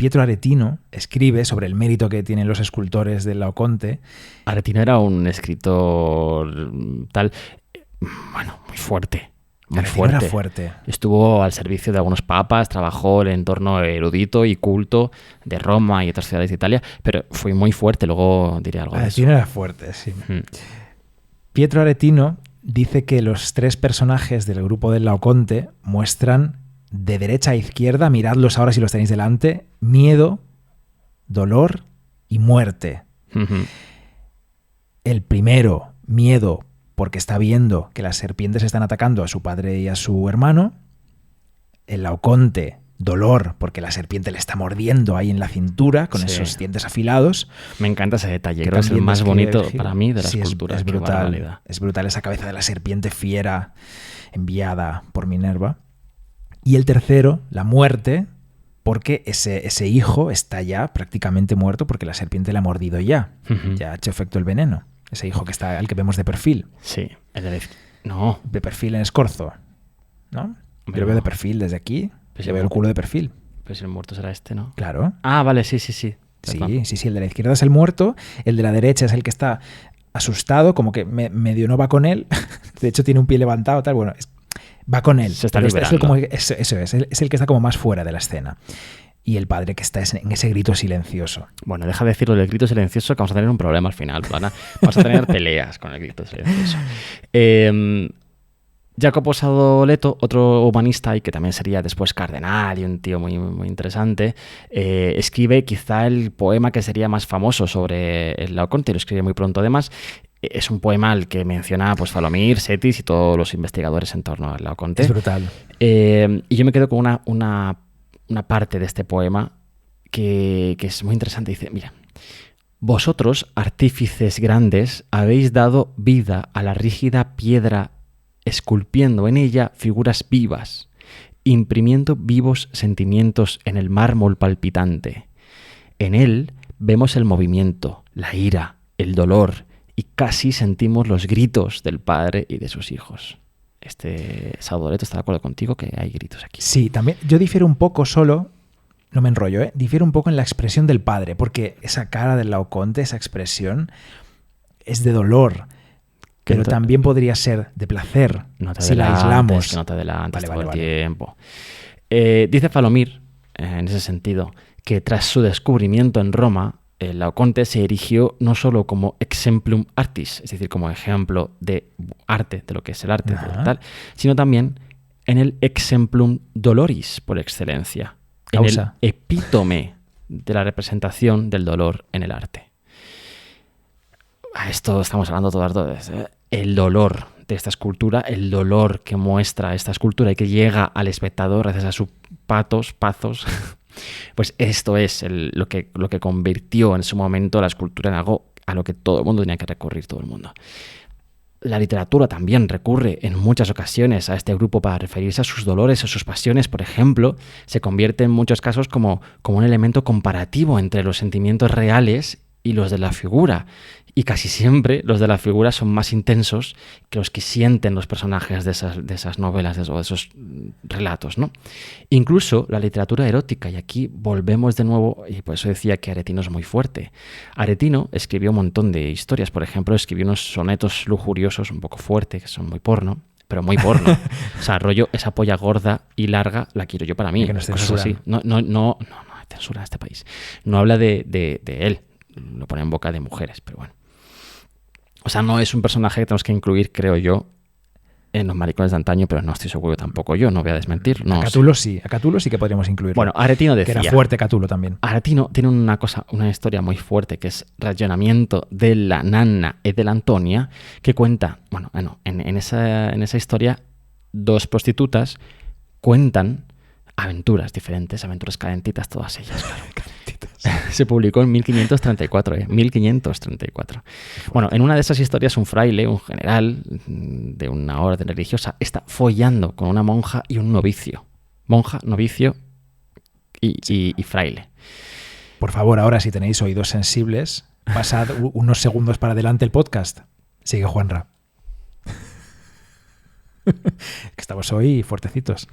Pietro Aretino escribe sobre el mérito que tienen los escultores del Laoconte. Aretino era un escritor tal, bueno, muy fuerte. Muy Aretino era fuerte. Estuvo al servicio de algunos papas, trabajó en el entorno erudito y culto de Roma y otras ciudades de Italia, pero fue muy fuerte, luego diré algo de eso. Aretino era fuerte, sí. Pietro Aretino dice que los 3 personajes del grupo del Laoconte muestran de derecha a izquierda, miradlos ahora si los tenéis delante, miedo, dolor y muerte. El primero, miedo, porque está viendo que las serpientes están atacando a su padre y a su hermano. El Laoconte, dolor, porque la serpiente le está mordiendo ahí en la cintura con esos dientes afilados. Me encanta ese detalle, creo que es el más bonito para mí de la escultura. Es brutal, es brutal esa cabeza de la serpiente fiera enviada por Minerva. Y el tercero, la muerte, porque ese hijo está ya prácticamente muerto porque la serpiente le ha mordido ya. Ya ha hecho efecto el veneno. Ese hijo que está, al que vemos de perfil. Sí, no. De perfil en escorzo, ¿no? Yo lo veo de perfil desde aquí. Pues yo veo el culo de perfil. Pues si el muerto será este, ¿no? Claro. Ah, vale, sí. Sí, el de la izquierda es el muerto, el de la derecha es el que está asustado, como que medio no va con él. De hecho, tiene un pie levantado, tal. Bueno, va con él. Se está liberando. Eso es el que está como más fuera de la escena. Y el padre que está en ese grito silencioso. Bueno, deja de decirlo del grito silencioso, que vamos a tener un problema al final, Plana. Vamos a tener peleas con el grito silencioso. Jacopo Sadoleto, otro humanista y que también sería después cardenal y un tío muy, muy interesante, escribe quizá el poema que sería más famoso sobre el Laoconte, lo escribe muy pronto además. Es un poema al que menciona pues Falomir, Setis y todos los investigadores en torno al Laoconte. Es brutal. Y yo me quedo con una parte de este poema que es muy interesante. Dice, mira, vosotros, artífices grandes, habéis dado vida a la rígida piedra, esculpiendo en ella figuras vivas, imprimiendo vivos sentimientos en el mármol palpitante. En él vemos el movimiento, la ira, el dolor, y casi sentimos los gritos del padre y de sus hijos. Sadoleto está de acuerdo contigo que hay gritos aquí. Sí, también. Yo difiero un poco solo, no me enrollo, difiero un poco en la expresión del padre, porque esa cara del Laoconte, esa expresión, es de dolor, pero también podría ser de placer si la aislamos. Que no te adelantes todo el tiempo. Dice Falomir, en ese sentido, que tras su descubrimiento en Roma, el Laoconte se erigió no solo como exemplum artis, es decir, como ejemplo de arte, de lo que es el arte, tal, sino también en el exemplum doloris por excelencia, en el epítome de la representación del dolor en el arte. A esto estamos hablando todas. El dolor de esta escultura, el dolor que muestra esta escultura y que llega al espectador gracias a sus pazos. Pues esto es lo que convirtió en su momento la escultura en algo a lo que todo el mundo tenía que recurrir, todo el mundo. La literatura también recurre en muchas ocasiones a este grupo para referirse a sus dolores o sus pasiones. Por ejemplo, se convierte en muchos casos como un elemento comparativo entre los sentimientos reales y los de la figura. Y casi siempre los de la figura son más intensos que los que sienten los personajes de esas novelas o de esos relatos, ¿no? Incluso la literatura erótica, y aquí volvemos de nuevo, y por eso decía que Aretino es muy fuerte. Aretino escribió un montón de historias, por ejemplo, escribió unos sonetos lujuriosos un poco fuertes, que son muy porno, pero muy porno. O sea, rollo, esa polla gorda y larga la quiero yo para mí. Que no cosas así. No hay censura en este país. No habla de él, lo pone en boca de mujeres, pero bueno. O sea, no es un personaje que tenemos que incluir, creo yo, en los maricones de antaño, pero no estoy seguro tampoco yo, no voy a desmentir. No, a Catulo sí que podríamos incluirlo. Bueno, Aretino decía... Que era fuerte Catulo también. Aretino tiene una historia muy fuerte, que es Ragionamiento de la Nanna e de la Antonia, que cuenta, en esa historia, 2 prostitutas cuentan aventuras diferentes, aventuras calentitas, todas ellas, claro. Se publicó en 1534, 1534. Bueno, en una de esas historias un fraile, un general de una orden religiosa, está follando con una monja y un novicio. Monja, novicio y fraile. Por favor, ahora si tenéis oídos sensibles, pasad unos segundos para adelante el podcast. Sigue Juanra. Que estamos hoy fuertecitos.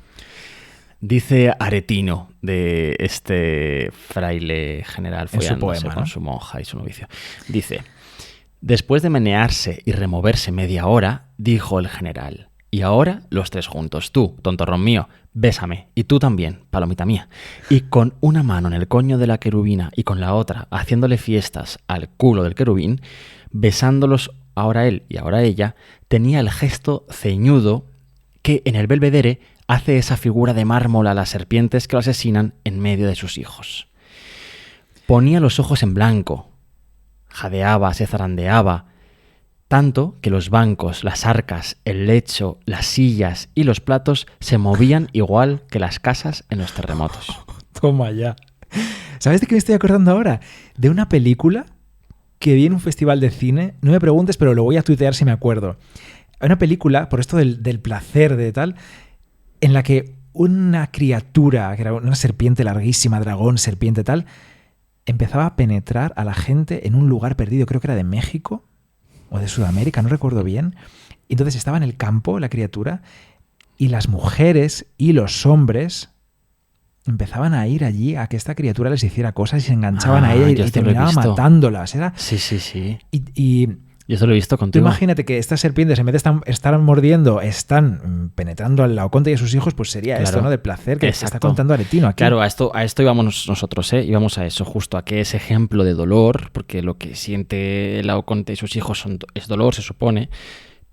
Dice Aretino, de este fraile general En su follándose poema, con ¿no? su monja y su novicio. Dice: después de menearse y removerse media hora, dijo el general: y ahora los tres juntos, tú, tontorrón mío, bésame, y tú también, palomita mía. Y con una mano en el coño de la querubina y con la otra haciéndole fiestas al culo del querubín, besándolos ahora él y ahora ella, tenía el gesto ceñudo que en el Belvedere hace esa figura de mármol a las serpientes que lo asesinan en medio de sus hijos. Ponía los ojos en blanco, jadeaba, se zarandeaba, tanto que los bancos, las arcas, el lecho, las sillas y los platos se movían igual que las casas en los terremotos. Toma ya. ¿Sabes de qué me estoy acordando ahora? De una película que vi en un festival de cine. No me preguntes, pero lo voy a tuitear si me acuerdo. Hay una película, por esto del placer de tal, en la que una criatura, que era una serpiente larguísima, dragón, serpiente tal, empezaba a penetrar a la gente en un lugar perdido, creo que era de México o de Sudamérica, no recuerdo bien. Y entonces estaba en el campo la criatura y las mujeres y los hombres empezaban a ir allí a que esta criatura les hiciera cosas y se enganchaban a ella yo y esto lo he terminaba visto. matándolas. Era, Sí, sí, sí. y Yo esto lo he visto tú contigo. imagínate que estas serpientes, en vez de estar mordiendo, están penetrando al Laoconte y a sus hijos, pues sería Claro. esto, ¿no? De placer que Exacto. está contando Aretino aquí. Claro, a esto íbamos nosotros, ¿eh? Íbamos a eso, justo a que ese ejemplo de dolor, porque lo que siente Laoconte y sus hijos es dolor, se supone,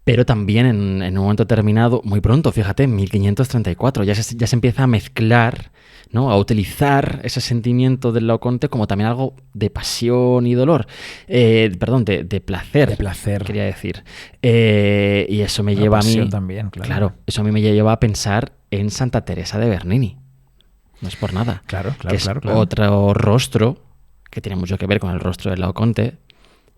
pero también en un momento determinado, muy pronto, fíjate, en 1534, ya se empieza a mezclar, ¿no? A utilizar ese sentimiento del Laoconte como también algo de pasión y dolor. Perdón, de placer. De placer. Quería decir. Y eso me Una lleva a mí... pasión también, claro. Eso a mí me lleva a pensar en Santa Teresa de Bernini. No es por nada. Claro, Que es claro. otro rostro que tiene mucho que ver con el rostro del Laoconte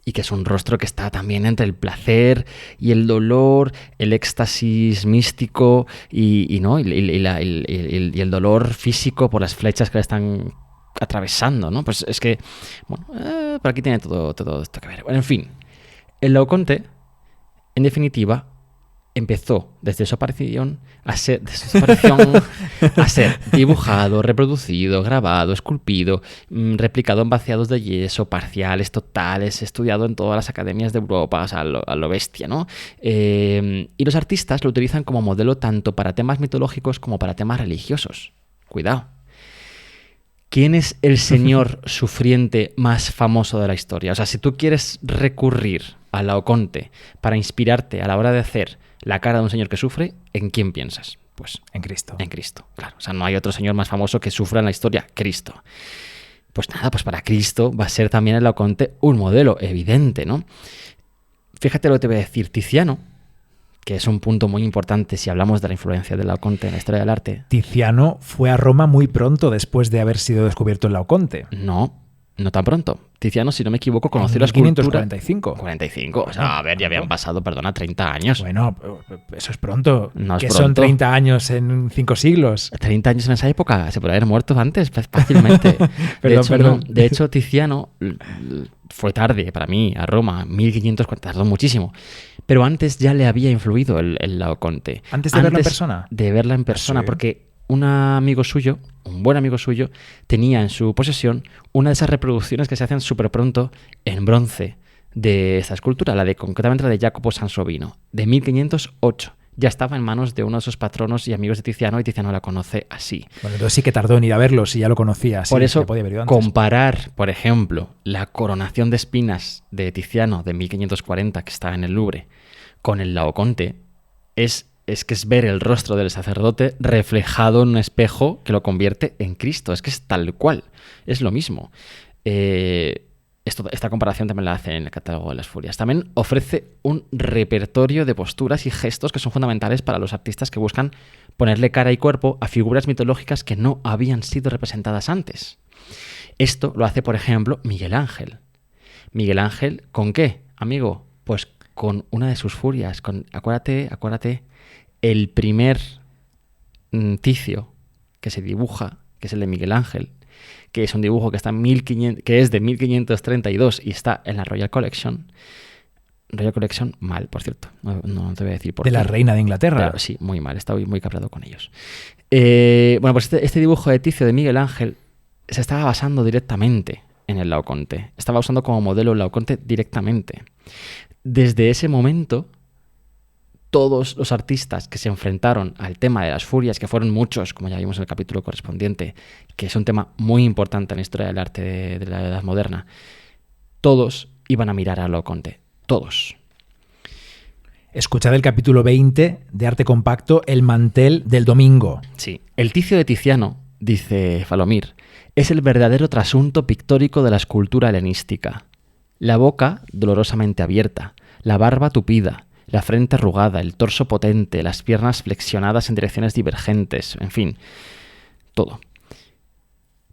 y que es un rostro que está también entre el placer y el dolor, el éxtasis místico y el dolor físico por las flechas que le están atravesando, ¿no? Pues es que, bueno, por aquí tiene todo esto que ver. Bueno, en fin, el Laoconte, en definitiva, empezó desde su aparición a ser dibujado, reproducido, grabado, esculpido, replicado en vaciados de yeso, parciales, totales, estudiado en todas las academias de Europa, o sea, a lo bestia, ¿no? Y los artistas lo utilizan como modelo tanto para temas mitológicos como para temas religiosos. Cuidado. ¿Quién es el señor sufriente más famoso de la historia? O sea, si tú quieres recurrir a Laoconte para inspirarte a la hora de hacer la cara de un señor que sufre, ¿en quién piensas? Pues En Cristo. en Cristo, claro. O sea, no hay otro señor más famoso que sufra en la historia, Cristo. Pues nada, pues para Cristo va a ser también el Laoconte un modelo evidente, ¿no? Fíjate lo que te voy a decir. Tiziano, que es un punto muy importante si hablamos de la influencia del Laoconte en la historia del arte. Tiziano fue a Roma muy pronto después de haber sido descubierto el Laoconte. No tan pronto. Tiziano, si no me equivoco, conoció En la escultura... 1545. 45, o sea, a ver, ya habían pasado, 30 años. Bueno, eso es pronto. No es que pronto. son 30 años en 5 siglos. 30 años en esa época, se podría haber muerto antes, fácilmente. Perdón. De hecho, Tiziano fue tarde para mí a Roma, 1540, tardó muchísimo. Pero antes ya le había influido el Laoconte. ¿Antes de verla en persona? De verla en persona, Sí. porque un amigo suyo, un buen amigo suyo, tenía en su posesión una de esas reproducciones que se hacen súper pronto en bronce de esta escultura, concretamente la de Jacopo Sansovino, de 1508. Ya estaba en manos de uno de sus patronos y amigos de Tiziano, y Tiziano la conoce así. Bueno, entonces sí que tardó en ir a verlo, si ya lo conocía. Sí, Por eso, ya podía haber ido antes. comparar, por ejemplo, la coronación de espinas de Tiziano de 1540, que está en el Louvre, con el Laoconte, es ver el rostro del sacerdote reflejado en un espejo que lo convierte en Cristo. Es que es tal cual, es lo mismo. Esta comparación también la hace en el catálogo de las Furias. También ofrece un repertorio de posturas y gestos que son fundamentales para los artistas que buscan ponerle cara y cuerpo a figuras mitológicas que no habían sido representadas antes. Esto lo hace, por ejemplo, Miguel Ángel. Miguel Ángel, ¿con qué, amigo? Pues con una de sus furias. Acuérdate, el primer Ticio que se dibuja, que es el de Miguel Ángel, que es un dibujo que es de 1532 y está en la Royal Collection. Royal Collection, mal, por cierto. No te voy a decir por De qué. la reina de Inglaterra. Pero sí, muy mal. Estaba muy cabreado con ellos. Bueno, pues este dibujo de Ticio de Miguel Ángel se estaba basando directamente en el Laoconte. Estaba usando como modelo el Laoconte directamente. Desde ese momento, todos los artistas que se enfrentaron al tema de las furias, que fueron muchos, como ya vimos en el capítulo correspondiente, que es un tema muy importante en la historia del arte de la Edad Moderna, todos iban a mirar a Laoconte. Todos. Escuchad el capítulo 20 de Arte Compacto, El mantel del domingo. Sí. El Ticio de Tiziano, dice Falomir, es el verdadero trasunto pictórico de la escultura helenística. La boca dolorosamente abierta, la barba tupida, la frente arrugada, el torso potente, las piernas flexionadas en direcciones divergentes, en fin, todo.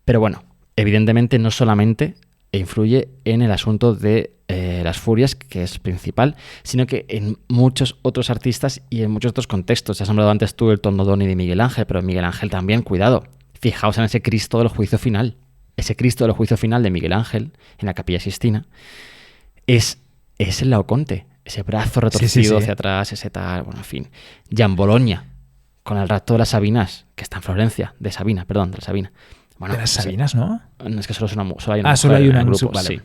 Pero bueno, evidentemente no solamente influye en el asunto de las furias, que es principal, sino que en muchos otros artistas y en muchos otros contextos. Ya has nombrado antes tú el Tondodoni de Miguel Ángel, pero Miguel Ángel también, cuidado, fijaos en ese Cristo del juicio final. Ese Cristo del juicio final de Miguel Ángel, en la Capilla Sixtina, es el Laoconte. Ese brazo retorcido hacia atrás, ese tal, bueno, en fin. Gian Bologna, con el rapto de las Sabinas, que está en Florencia, de la Sabina. Bueno, de las Sabinas, ¿no? Es que solo hay una solo hay una en el grupo, vale. sí.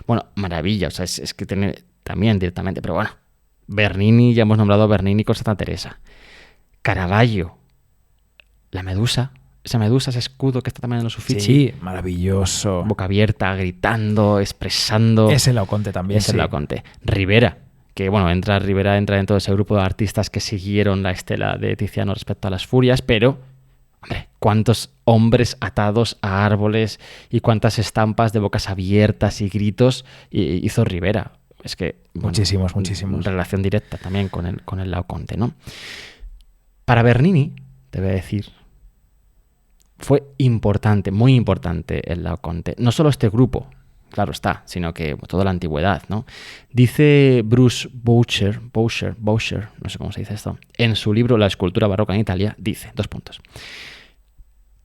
Bueno, maravilla, o sea, es que tiene también directamente, pero bueno. Bernini, ya hemos nombrado a Bernini con Santa Teresa. Caravaggio, la Medusa, ese escudo que está también en los Uffizi. Sí, maravilloso. Boca abierta, gritando, expresando. Es el Laoconte también, Es el Laoconte. Rivera, que bueno, Rivera entra dentro de ese grupo de artistas que siguieron la estela de Tiziano respecto a las furias, pero, hombre, cuántos hombres atados a árboles y cuántas estampas de bocas abiertas y gritos hizo Rivera. Es que, bueno, muchísimos. Relación directa también con el Laoconte, ¿no? Para Bernini, te voy a decir, fue importante, muy importante el Laoconte. No solo este grupo, claro está, sino que toda la antigüedad, ¿no? Dice Bruce Boucher, no sé cómo se dice esto, en su libro La escultura barroca en Italia, dice, 2 puntos.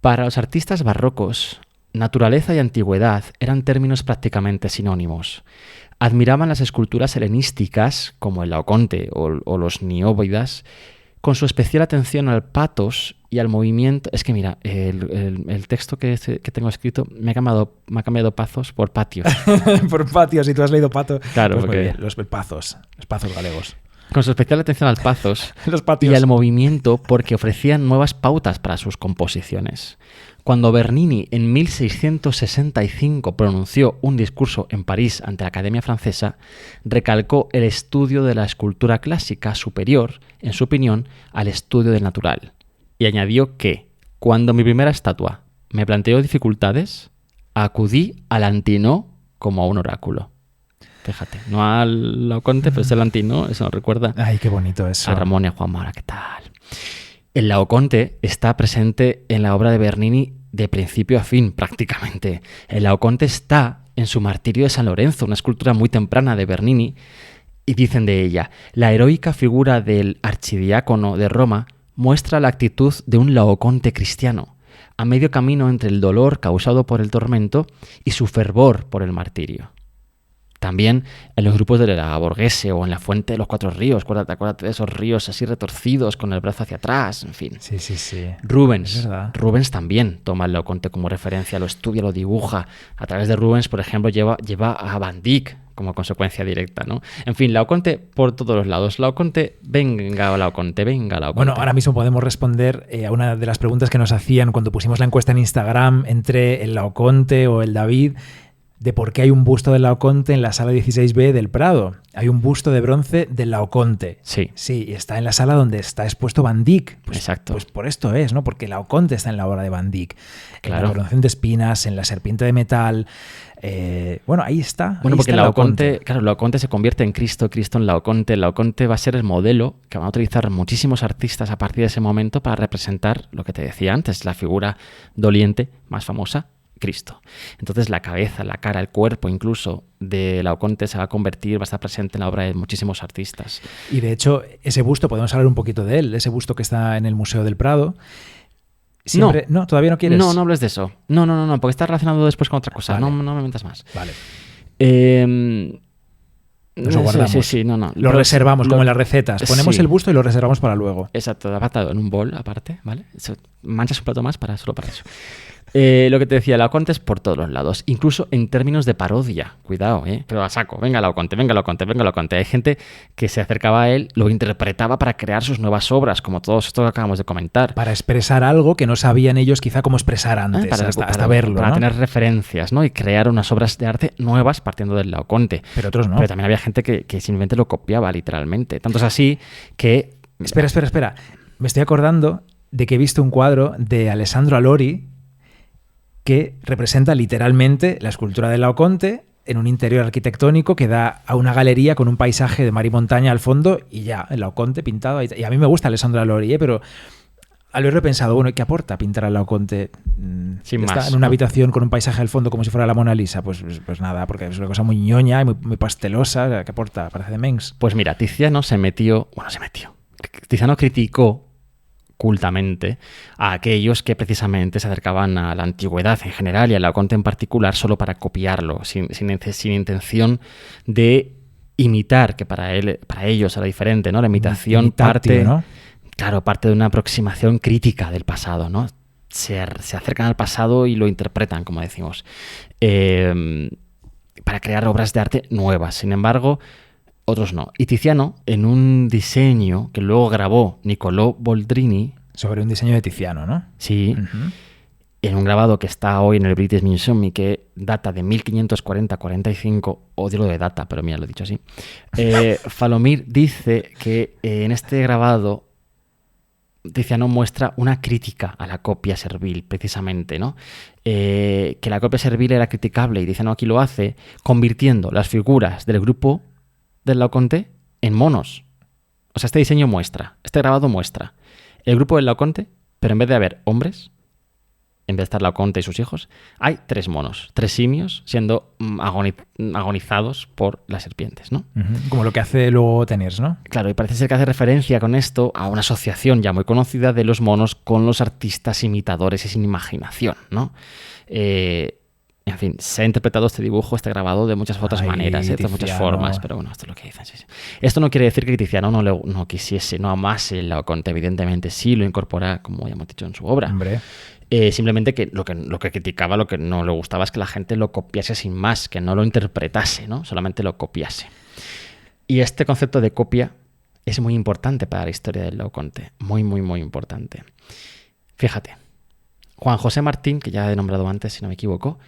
Para los artistas barrocos, naturaleza y antigüedad eran términos prácticamente sinónimos. Admiraban las esculturas helenísticas, como el Laoconte o los Nióbidas, con su especial atención al patos y al movimiento. Es que mira, el texto que tengo escrito me ha cambiado pazos por patios. Por patios, y tú has leído pato. Claro, pues porque muy bien, los pazos galegos. Con su especial atención al pazos Los patios. y al movimiento, porque ofrecían nuevas pautas para sus composiciones. Cuando Bernini en 1665 pronunció un discurso en París ante la Academia Francesa, recalcó el estudio de la escultura clásica superior, en su opinión, al estudio del natural. Y añadió que, cuando mi primera estatua me planteó dificultades, acudí al Antino como a un oráculo. Fíjate, no al Laoconte, pero es el Antino, eso nos recuerda. Ay, qué bonito eso. A Ramón y a Juan Mora, ¿qué tal? El Laoconte está presente en la obra de Bernini de principio a fin, prácticamente. El Laoconte está en su Martirio de San Lorenzo, una escultura muy temprana de Bernini, y dicen de ella, la heroica figura del archidiácono de Roma muestra la actitud de un Laoconte cristiano, a medio camino entre el dolor causado por el tormento y su fervor por el martirio. También en los grupos de la Borghese o en la Fuente de los Cuatro Ríos, acuérdate de esos ríos así retorcidos con el brazo hacia atrás, en fin. Sí. Rubens también toma el Laoconte como referencia, lo estudia, lo dibuja. A través de Rubens, por ejemplo, lleva a Van Dyck como consecuencia directa, ¿no? En fin, Laoconte por todos los lados. Laoconte. Bueno, ahora mismo podemos responder a una de las preguntas que nos hacían cuando pusimos la encuesta en Instagram entre el Laoconte o el David, de por qué hay un busto del Laoconte en la sala 16B del Prado. Hay un busto de bronce del Laoconte. Sí. Sí, y está en la sala donde está expuesto Van Dyck. Exacto. Pues por esto es, ¿no? Porque Laoconte está en la obra de Van Dyck. Claro. En la coronación de espinas, en la serpiente de metal. Bueno, ahí está. Bueno, ahí porque está el Laoconte se convierte en Cristo, Cristo en Laoconte. El Laoconte va a ser el modelo que van a utilizar muchísimos artistas a partir de ese momento para representar lo que te decía antes, la figura doliente más famosa, Cristo. Entonces la cabeza, la cara, el cuerpo incluso de Laoconte se va a convertir, va a estar presente en la obra de muchísimos artistas. Y de hecho, ese busto, podemos hablar un poquito de él, ese busto que está en el Museo del Prado. Siempre... No, ¿todavía no quieres? No hables de eso. No, porque está relacionado después con otra cosa. Vale. No me metas más. Vale. Nos lo guardamos. Sí, no. Lo Pero reservamos, como en las recetas. Ponemos sí. el busto y lo reservamos para luego. Exacto, apartado en un bol aparte, ¿vale? Manchas un plato más solo para eso. Lo que te decía, Laoconte es por todos los lados, incluso en términos de parodia. Cuidado, ¿eh? Pero a saco, venga Laoconte. Hay gente que se acercaba a él, lo interpretaba para crear sus nuevas obras, como todo esto que acabamos de comentar. Para expresar algo que no sabían ellos quizá cómo expresar antes, hasta verlo. Para ¿no? tener referencias, ¿no? Y crear unas obras de arte nuevas partiendo del Laoconte. Pero otros no. Pero también había gente que simplemente lo copiaba, literalmente. Tanto es así que... Espera. Me estoy acordando de que he visto un cuadro de Alessandro Alori que representa literalmente la escultura del Laoconte en un interior arquitectónico que da a una galería con un paisaje de mar y montaña al fondo y ya, el Laoconte pintado ahí. Y a mí me gusta Alessandro Alori, pero al verlo he pensado, bueno, ¿qué aporta pintar al Laoconte? Sin Está más, en una ¿no? habitación con un paisaje al fondo como si fuera la Mona Lisa. Pues nada, porque es una cosa muy ñoña y muy pastelosa. ¿Qué aporta? Parece de Mengs. Pues mira, Tiziano Tiziano criticó cultamente a aquellos que precisamente se acercaban a la antigüedad en general y al Laoconte en particular solo para copiarlo, sin intención de imitar, que para ellos era diferente, ¿no? La imitación parte, ¿no? Claro, parte de una aproximación crítica del pasado, ¿no? Se acercan al pasado y lo interpretan, como decimos, para crear obras de arte nuevas. Sin embargo, otros no. Y Tiziano, en un diseño que luego grabó Niccolò Boldrini... Sobre un diseño de Tiziano, ¿no? Sí. Uh-huh. En un grabado que está hoy en el British Museum y que data de 1540-45, odio lo de data, pero mira, lo he dicho así. Falomir dice que en este grabado Tiziano muestra una crítica a la copia servil, precisamente, ¿no? Que la copia servil era criticable y Tiziano aquí lo hace convirtiendo las figuras del grupo del Laoconte en monos. O sea, este grabado muestra el grupo del Laoconte, pero en vez de haber hombres, en vez de estar Laoconte y sus hijos, hay 3 monos, 3 simios siendo agonizados por las serpientes, ¿no? Uh-huh. Como lo que hace luego Teniers, ¿no? Claro, y parece ser que hace referencia con esto a una asociación ya muy conocida de los monos con los artistas imitadores y sin imaginación, ¿no? En fin, se ha interpretado este dibujo, este grabado de muchas otras maneras, de muchas formas, pero bueno, esto es lo que dicen. Sí. Esto no quiere decir que Tiziano no quisiese, no amase el Laoconte, evidentemente sí lo incorpora, como ya hemos dicho, en su obra. Hombre. Simplemente que lo que criticaba, lo que no le gustaba es que la gente lo copiase sin más, que no lo interpretase, ¿no? Solamente lo copiase. Y este concepto de copia es muy importante para la historia del Laoconte, muy, muy, muy importante. Fíjate, Juan José Martín, que ya he nombrado antes, si no me equivoco,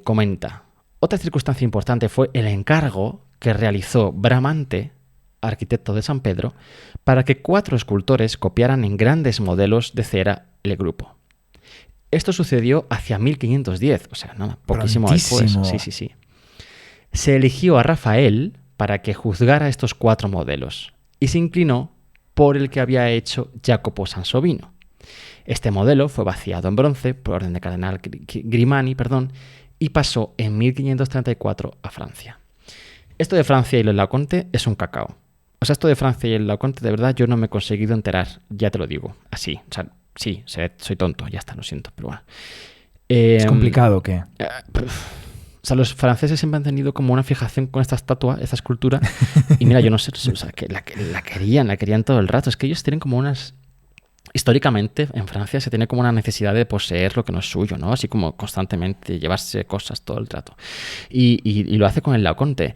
comenta, otra circunstancia importante fue el encargo que realizó Bramante, arquitecto de San Pedro, para que 4 escultores copiaran en grandes modelos de cera el grupo. Esto sucedió hacia 1510, o sea, nada, poquísimo después. Sí. Se eligió a Rafael para que juzgara estos 4 modelos y se inclinó por el que había hecho Jacopo Sansovino. Este modelo fue vaciado en bronce por orden de cardenal Grimani, y pasó en 1534 a Francia. Esto de Francia y el Laoconte es un cacao. O sea, esto de Francia y el Laoconte, de verdad, yo no me he conseguido enterar, ya te lo digo, así. O sea, sí, soy tonto, ya está, lo siento, pero bueno. ¿Es complicado o qué? O sea, los franceses siempre han tenido como una fijación con esta estatua, esta escultura, y mira, yo no sé, o sea, que la querían todo el rato. Es que ellos tienen como unas... Históricamente, en Francia se tiene como una necesidad de poseer lo que no es suyo, ¿no? Así como constantemente llevarse cosas todo el rato. Y lo hace con el Laoconte.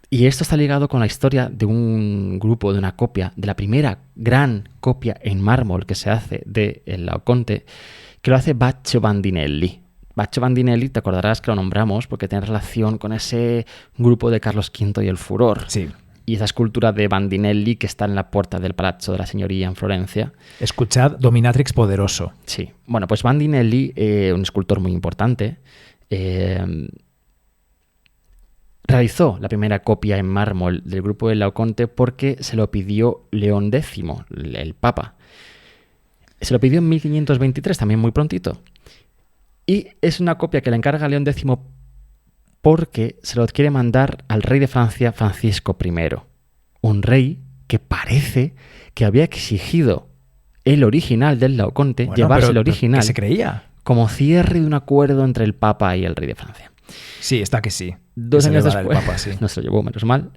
Y esto está ligado con la historia de un grupo, de una copia, de la primera gran copia en mármol que se hace del Laoconte, que lo hace Baccio Bandinelli. Baccio Bandinelli, te acordarás que lo nombramos porque tiene relación con ese grupo de Carlos V y el Furor. Sí. Y esa escultura de Bandinelli que está en la puerta del Palazzo de la Signoria en Florencia. Escuchad Dominatrix Poderoso. Sí. Bueno, pues Bandinelli, un escultor muy importante, realizó la primera copia en mármol del grupo del Laoconte porque se lo pidió León X, el Papa. Se lo pidió en 1523, también muy prontito. Y es una copia que le encarga León X porque se lo quiere mandar al rey de Francia, Francisco I. Un rey que parece que había exigido el original del Laoconte, llevarse el original. ¿Qué se creía? Como cierre de un acuerdo entre el Papa y el rey de Francia. Sí, está que sí. 2 se años le va a dar el después, Papa, sí. no se lo llevó, menos mal.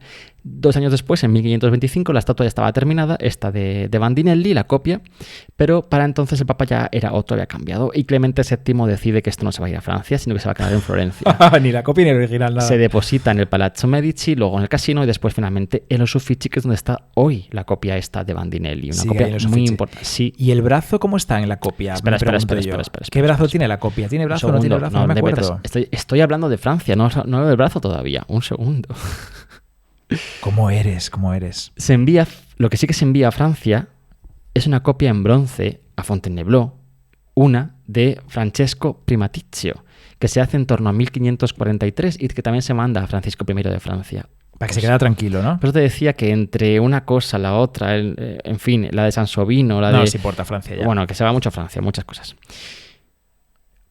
2 años después, en 1525, la estatua ya estaba terminada, esta de Bandinelli, la copia, pero para entonces el Papa ya era otro, había cambiado, y Clemente VII decide que esto no se va a ir a Francia, sino que se va a quedar en Florencia. Ni la copia ni el original, nada. Se deposita en el Palazzo Medici, luego en el casino y después finalmente en los Uffizi, que es donde está hoy la copia esta de Bandinelli. Una Sigue copia ahí en los muy Uffizi. importante. Sí. ¿Y el brazo cómo está en la copia? Espera, Me espera, pregunto espera, yo. espera, ¿Qué brazo espera. tiene la copia? ¿Tiene Un brazo o no tiene segundo. brazo? No me de acuerdo. estoy hablando de Francia, no hablo del brazo todavía. Un segundo. ¿Cómo eres? ¿Cómo eres? Se envía, lo que sí que se envía a Francia es una copia en bronce a Fontainebleau, una de Francesco Primaticcio, que se hace en torno a 1543 y que también se manda a Francisco I de Francia. Para que se quede tranquilo, ¿no? Por eso te decía que entre una cosa, la otra, en fin, la de Sansovino, la No de... nos importa Francia ya. Bueno, que se va mucho a Francia, muchas cosas.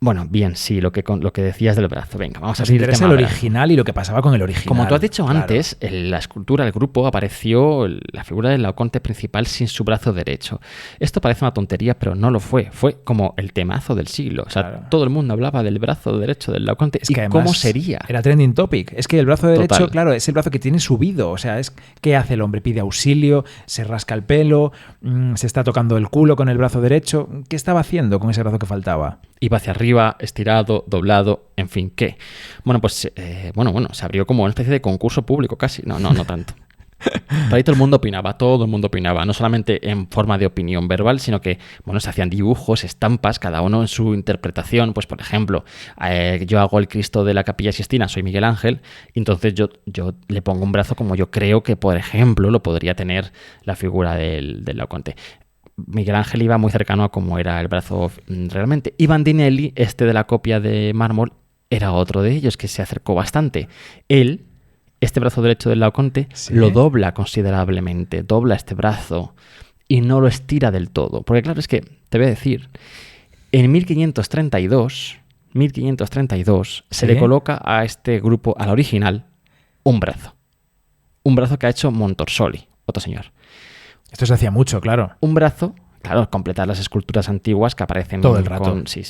Bueno, bien, sí, lo que decías del brazo. Venga, vamos a Nos seguir el interesa tema el ahora. original y lo que pasaba con el original. Como tú has dicho Claro. antes, en la escultura del grupo apareció la figura del Laoconte principal sin su brazo derecho. Esto parece una tontería, pero no lo fue. Fue como el temazo del siglo. O sea, Claro. todo el mundo hablaba del brazo derecho del Laoconte. Es que ¿Y además cómo sería? Era trending topic. Es que el brazo derecho, Total. claro, es el brazo que tiene subido. O sea, es ¿qué hace el hombre? Pide auxilio, se rasca el pelo, se está tocando el culo con el brazo derecho. ¿Qué estaba haciendo con ese brazo que faltaba? Iba hacia arriba, estirado, doblado, en fin, ¿qué? Bueno, pues, se abrió como una especie de concurso público casi. No tanto. Por ahí todo el mundo opinaba, no solamente en forma de opinión verbal, sino que, bueno, se hacían dibujos, estampas, cada uno en su interpretación. Pues, por ejemplo, yo hago el Cristo de la Capilla Sixtina, soy Miguel Ángel, y entonces yo le pongo un brazo como yo creo que, por ejemplo, lo podría tener la figura del Laoconte. Miguel Ángel iba muy cercano a cómo era el brazo realmente. Y Bandinelli, este de la copia de mármol, era otro de ellos que se acercó bastante. Él, este brazo derecho del Laoconte, ¿Sí? lo dobla considerablemente, dobla este brazo y no lo estira del todo. Porque claro, es que, te voy a decir, en 1532 se le coloca a este grupo, al original, un brazo. Un brazo que ha hecho Montorsoli, otro señor. Esto se hacía mucho, claro. Un brazo, claro, completar las esculturas antiguas que aparecen Todo el rato. Sí.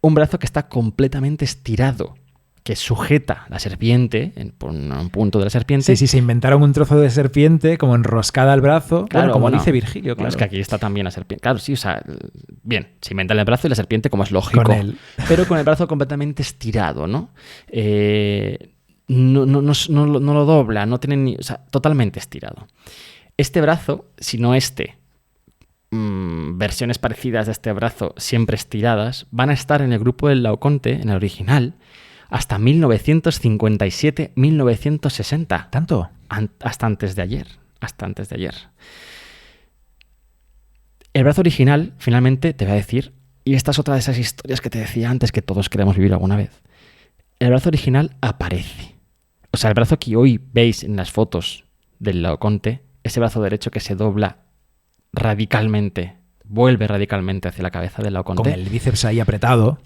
Un brazo que está completamente estirado, que sujeta la serpiente, por un punto de la serpiente. Sí, se inventaron un trozo de serpiente como enroscada al brazo, Claro, como bueno, dice Virgilio, bueno, claro. es que aquí está también la serpiente. Claro, sí, o sea, bien, se inventan el brazo y la serpiente como es lógico. Con él. Pero con el brazo completamente estirado, ¿no? No lo dobla, no tiene ni... O sea, totalmente estirado. Este brazo, si no versiones parecidas de este brazo siempre estiradas, van a estar en el grupo del Laoconte, en el original, hasta 1957-1960. ¿Tanto? Hasta antes de ayer. El brazo original, finalmente, te voy a decir, y esta es otra de esas historias que te decía antes que todos queremos vivir alguna vez. El brazo original aparece. O sea, el brazo que hoy veis en las fotos del Laoconte, ese brazo derecho que se dobla radicalmente, vuelve radicalmente hacia la cabeza del Laoconte. Con el bíceps ahí apretado.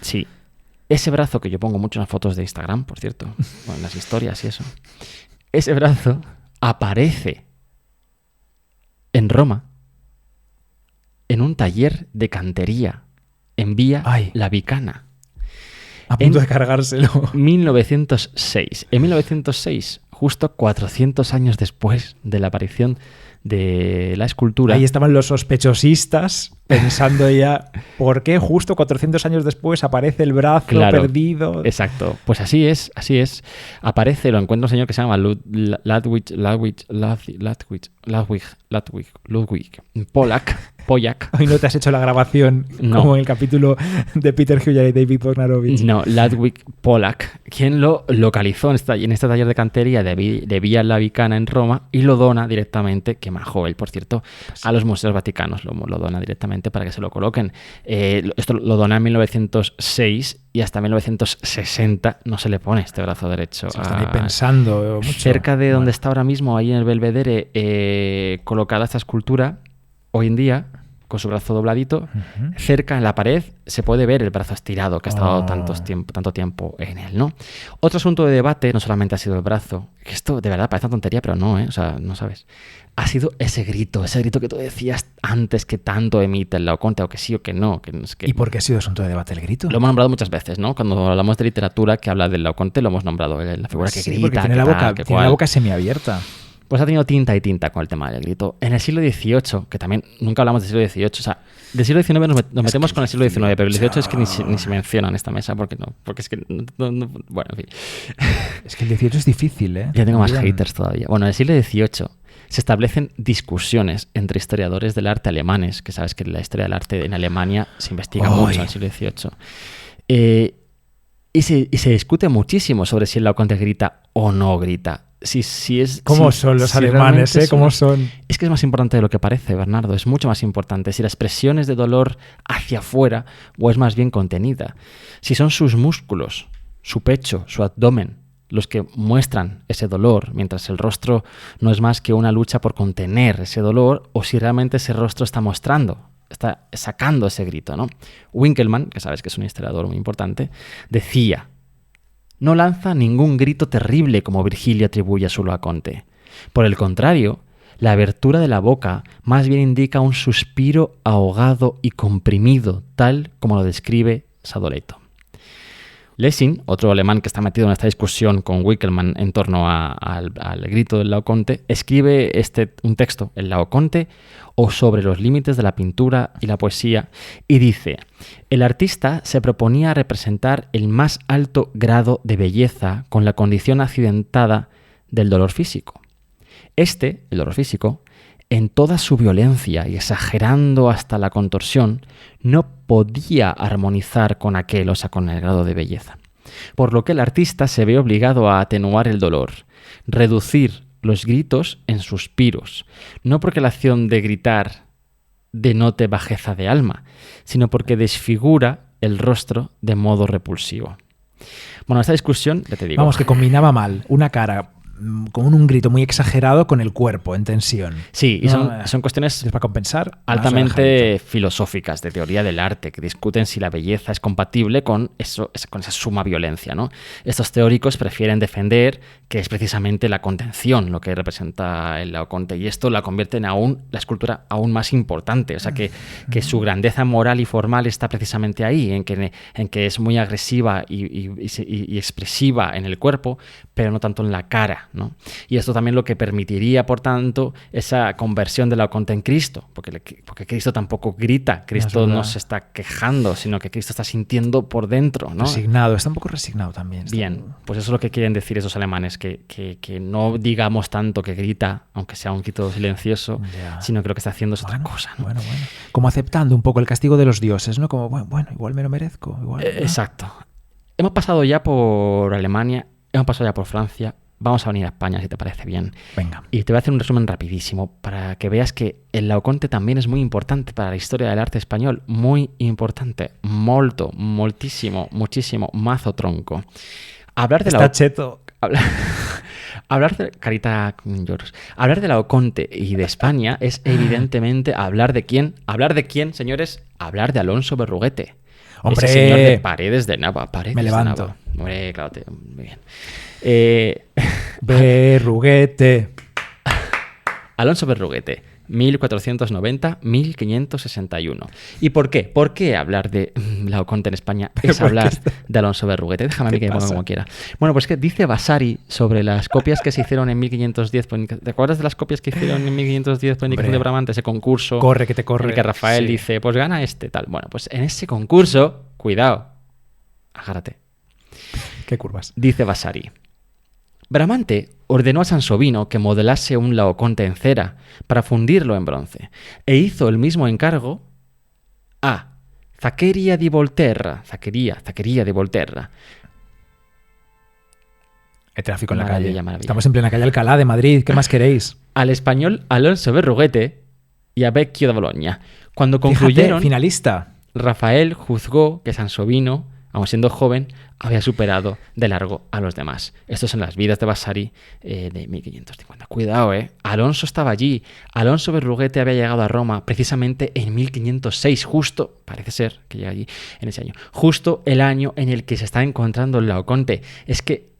Sí. Ese brazo que yo pongo mucho en las fotos de Instagram, por cierto, en las historias y eso. Ese brazo aparece en Roma, en un taller de cantería, en Vía La Vicana. A punto de cargárselo. 1906. En 1906, justo 400 años después de la aparición de la escultura. Ahí estaban los sospechosistas pensando ya, ¿por qué justo 400 años después aparece el brazo perdido? Exacto. Pues así es. Aparece, lo encuentra un señor que se llama Ludwig Pollack. Hoy no te has hecho la grabación como en el capítulo de Peter Huyer y David Bogdanovich. No, Ludwig Pollack, quien lo localizó en este taller de cantería de Vía La Vicana en Roma y lo dona directamente, que majo él, por cierto, a los museos vaticanos. Lo dona directamente para que se lo coloquen. Esto lo dona en 1906 y hasta 1960 no se le pone este brazo derecho. Se están ahí pensando mucho. Cerca de donde está ahora mismo, ahí en el Belvedere, colocada esta escultura, hoy en día con su brazo dobladito. Cerca en la pared se puede ver el brazo estirado que ha estado tanto tiempo en él, ¿no? Otro asunto de debate no solamente ha sido el brazo, que esto de verdad parece una tontería, pero no, o sea, no sabes. Ha sido ese grito que tú decías antes que tanto emite el Laoconte, o que sí o que no. ¿Y por qué ha sido asunto de debate el grito? Lo hemos nombrado muchas veces, ¿no? Cuando hablamos de literatura que habla del Laoconte, lo hemos nombrado, la figura que grita, porque tiene la boca semiabierta. Pues ha tenido tinta y tinta con el tema del grito. En el siglo XVIII, que también nunca hablamos del siglo XVIII, o sea, del siglo XIX nos metemos con el siglo XIX, pero el XVIII es que ni se menciona en esta mesa, porque es que bueno, en fin. Es que el XVIII es difícil, ¿eh? Ya tengo más haters todavía. Bueno, en el siglo XVIII se establecen discusiones entre historiadores del arte alemanes, que sabes que la historia del arte en Alemania se investiga mucho en el siglo XVIII. Y se discute muchísimo sobre si el Laoconte grita o no grita. ¿Cómo son los alemanes? ¿Cómo son? Es que es más importante de lo que parece, Bernardo. Es mucho más importante. Si la expresión es de dolor hacia afuera o es más bien contenida. Si son sus músculos, su pecho, su abdomen, los que muestran ese dolor, mientras el rostro no es más que una lucha por contener ese dolor, o si realmente ese rostro está mostrando, está sacando ese grito, ¿no? Winkelmann, que sabes que es un historiador muy importante, decía: no lanza ningún grito terrible como Virgilio atribuye a su Laoconte. Por el contrario, la abertura de la boca más bien indica un suspiro ahogado y comprimido, tal como lo describe Sadoleto. Lessing, otro alemán que está metido en esta discusión con Winkelmann en torno al grito del Laoconte, escribe un texto, el Laoconte o sobre los límites de la pintura y la poesía, y dice: el artista se proponía representar el más alto grado de belleza con la condición accidentada del dolor físico. El dolor físico, en toda su violencia y exagerando hasta la contorsión, no podía armonizar con aquel, o sea, con el grado de belleza. Por lo que el artista se ve obligado a atenuar el dolor, reducir los gritos en suspiros, no porque la acción de gritar denote bajeza de alma, sino porque desfigura el rostro de modo repulsivo. Bueno, esta discusión, ya te digo... Vamos, que combinaba mal una cara con un grito muy exagerado con el cuerpo en tensión. Sí, y son cuestiones para compensar altamente filosóficas de teoría del arte, que discuten si la belleza es compatible con esa suma violencia, ¿no? Estos teóricos prefieren defender que es precisamente la contención lo que representa el Laoconte, y esto la convierte en la escultura aún más importante, o sea que su grandeza moral y formal está precisamente ahí, en que es muy agresiva y expresiva en el cuerpo, pero no tanto en la cara, ¿no? Y esto también lo que permitiría, por tanto, esa conversión del Laoconte en Cristo, porque Cristo tampoco grita, Cristo no se está quejando, sino que Cristo está sintiendo por dentro, ¿no? Resignado, está un poco resignado también. Bien, pues eso es lo que quieren decir esos alemanes, que no digamos tanto que grita, aunque sea un grito silencioso, sino que lo que está haciendo es otra cosa, ¿no? Bueno. Como aceptando un poco el castigo de los dioses, ¿no? Como, bueno, igual me lo merezco. Igual, ¿no? Exacto. Hemos pasado ya por Alemania, hemos pasado ya por Francia. Vamos a venir a España, si te parece bien. Venga. Y te voy a hacer un resumen rapidísimo para que veas que el Laoconte también es muy importante para la historia del arte español. Muy importante. Molto, moltísimo, muchísimo, mazo tronco. Hablar de Está cheto. Hablar de... Carita lloros. Hablar de Laoconte y de España es evidentemente hablar de quién. ¿Hablar de quién, señores? Hablar de Alonso Berruguete. ¡Hombre! Ese señor de Paredes de Nava. Me levanto. Hombre, claro, muy bien. Berruguete. Alonso Berruguete, 1490-1561. ¿Y por qué? ¿Por qué hablar de Laoconte en España es hablar de Alonso Berruguete? Déjame a mí que me ponga como quiera. Bueno, pues que dice Vasari sobre las copias que se hicieron en 1510. ¿Te acuerdas de las copias que hicieron en 1510 por Indicación de Bramante? Ese concurso. Corre, que te corre. En el que Rafael dice, pues gana tal. Bueno, pues en ese concurso, cuidado, agárrate. ¿Qué curvas? Dice Vasari: Bramante ordenó a Sansovino que modelase un Laoconte en cera para fundirlo en bronce, e hizo el mismo encargo a Zaccheria di Volterra. Zaccheria di Volterra. El tráfico en la Maravilla, calle. maravilla. Estamos en plena calle Alcalá de Madrid. ¿Qué más queréis? Al español Alonso Berruguete y a Vecchio de Bologna. Cuando concluyeron, Fíjate, finalista. Rafael juzgó que Sansovino aun siendo joven, había superado de largo a los demás. Esto son las vidas de Vasari de 1550. Cuidado, Alonso estaba allí. Alonso Berruguete había llegado a Roma precisamente en 1506, justo, parece ser que llega allí en ese año, justo el año en el que se está encontrando el Laoconte. Es que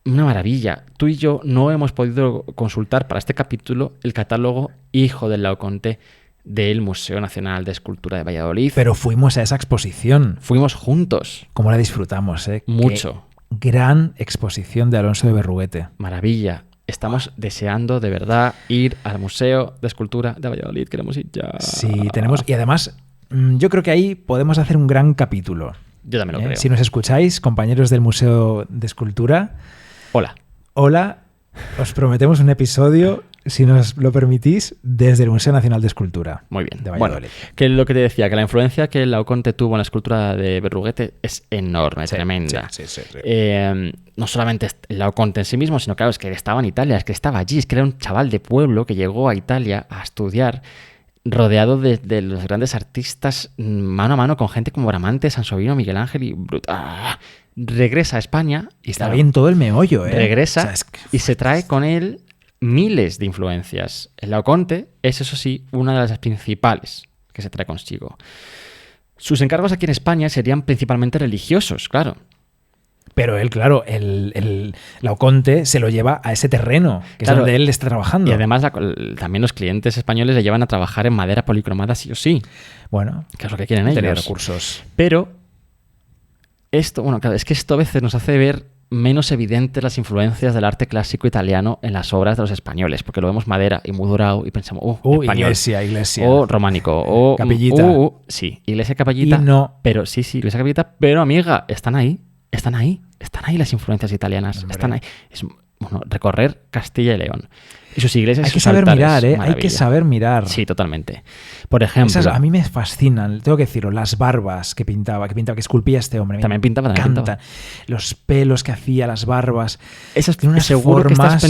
una maravilla. Tú y yo no hemos podido consultar para este capítulo el catálogo Hijo del Laoconte del Museo Nacional de Escultura de Valladolid. Pero fuimos a esa exposición. Fuimos juntos. ¿Cómo la disfrutamos, Mucho. Qué gran exposición de Alonso de Berruguete. Maravilla. Estamos deseando de verdad ir al Museo de Escultura de Valladolid. Queremos ir ya. Sí, tenemos. Y además, yo creo que ahí podemos hacer un gran capítulo. Yo también lo creo. Si nos escucháis, compañeros del Museo de Escultura. Hola, os prometemos un episodio, si nos lo permitís, desde el Museo Nacional de Escultura. Muy bien. De Valladolid. Bueno, que lo que te decía, que la influencia que el Laoconte tuvo en la escultura de Berruguete es enorme, tremenda. Sí. No solamente el Laoconte en sí mismo, sino claro, es que estaba en Italia, es que estaba allí, es que era un chaval de pueblo que llegó a Italia a estudiar, rodeado de los grandes artistas mano a mano, con gente como Bramante, Sansovino, Miguel Ángel y regresa a España y está bien todo el meollo, Regresa, o sea, es que... y se trae con él miles de influencias. El Laoconte es, eso sí, una de las principales que se trae consigo. Sus encargos aquí en España serían principalmente religiosos, claro. Pero él, claro, el Laoconte se lo lleva a ese terreno, que es donde él está trabajando. Y además también los clientes españoles le llevan a trabajar en madera policromada sí o sí. Bueno, que es lo que quieren ellos. Recursos. Pero esto, bueno, claro, es que esto a veces nos hace ver menos evidentes las influencias del arte clásico italiano en las obras de los españoles, porque lo vemos madera y muy dorado y pensamos, español. Iglesia. O románico. O capillita. Sí, iglesia, capillita. Y no. Pero sí, iglesia, capillita, pero amiga, están ahí las influencias italianas. Hombre. Están ahí. Es, recorrer Castilla y León. Y sus iglesias. Hay que saber mirar, hay que saber mirar. Sí, totalmente. Por ejemplo. Esas a mí me fascinan, tengo que decirlo, las barbas que que esculpía este hombre. También pintaba. Los pelos que hacía, las barbas. Esas tiene unas seguro formas,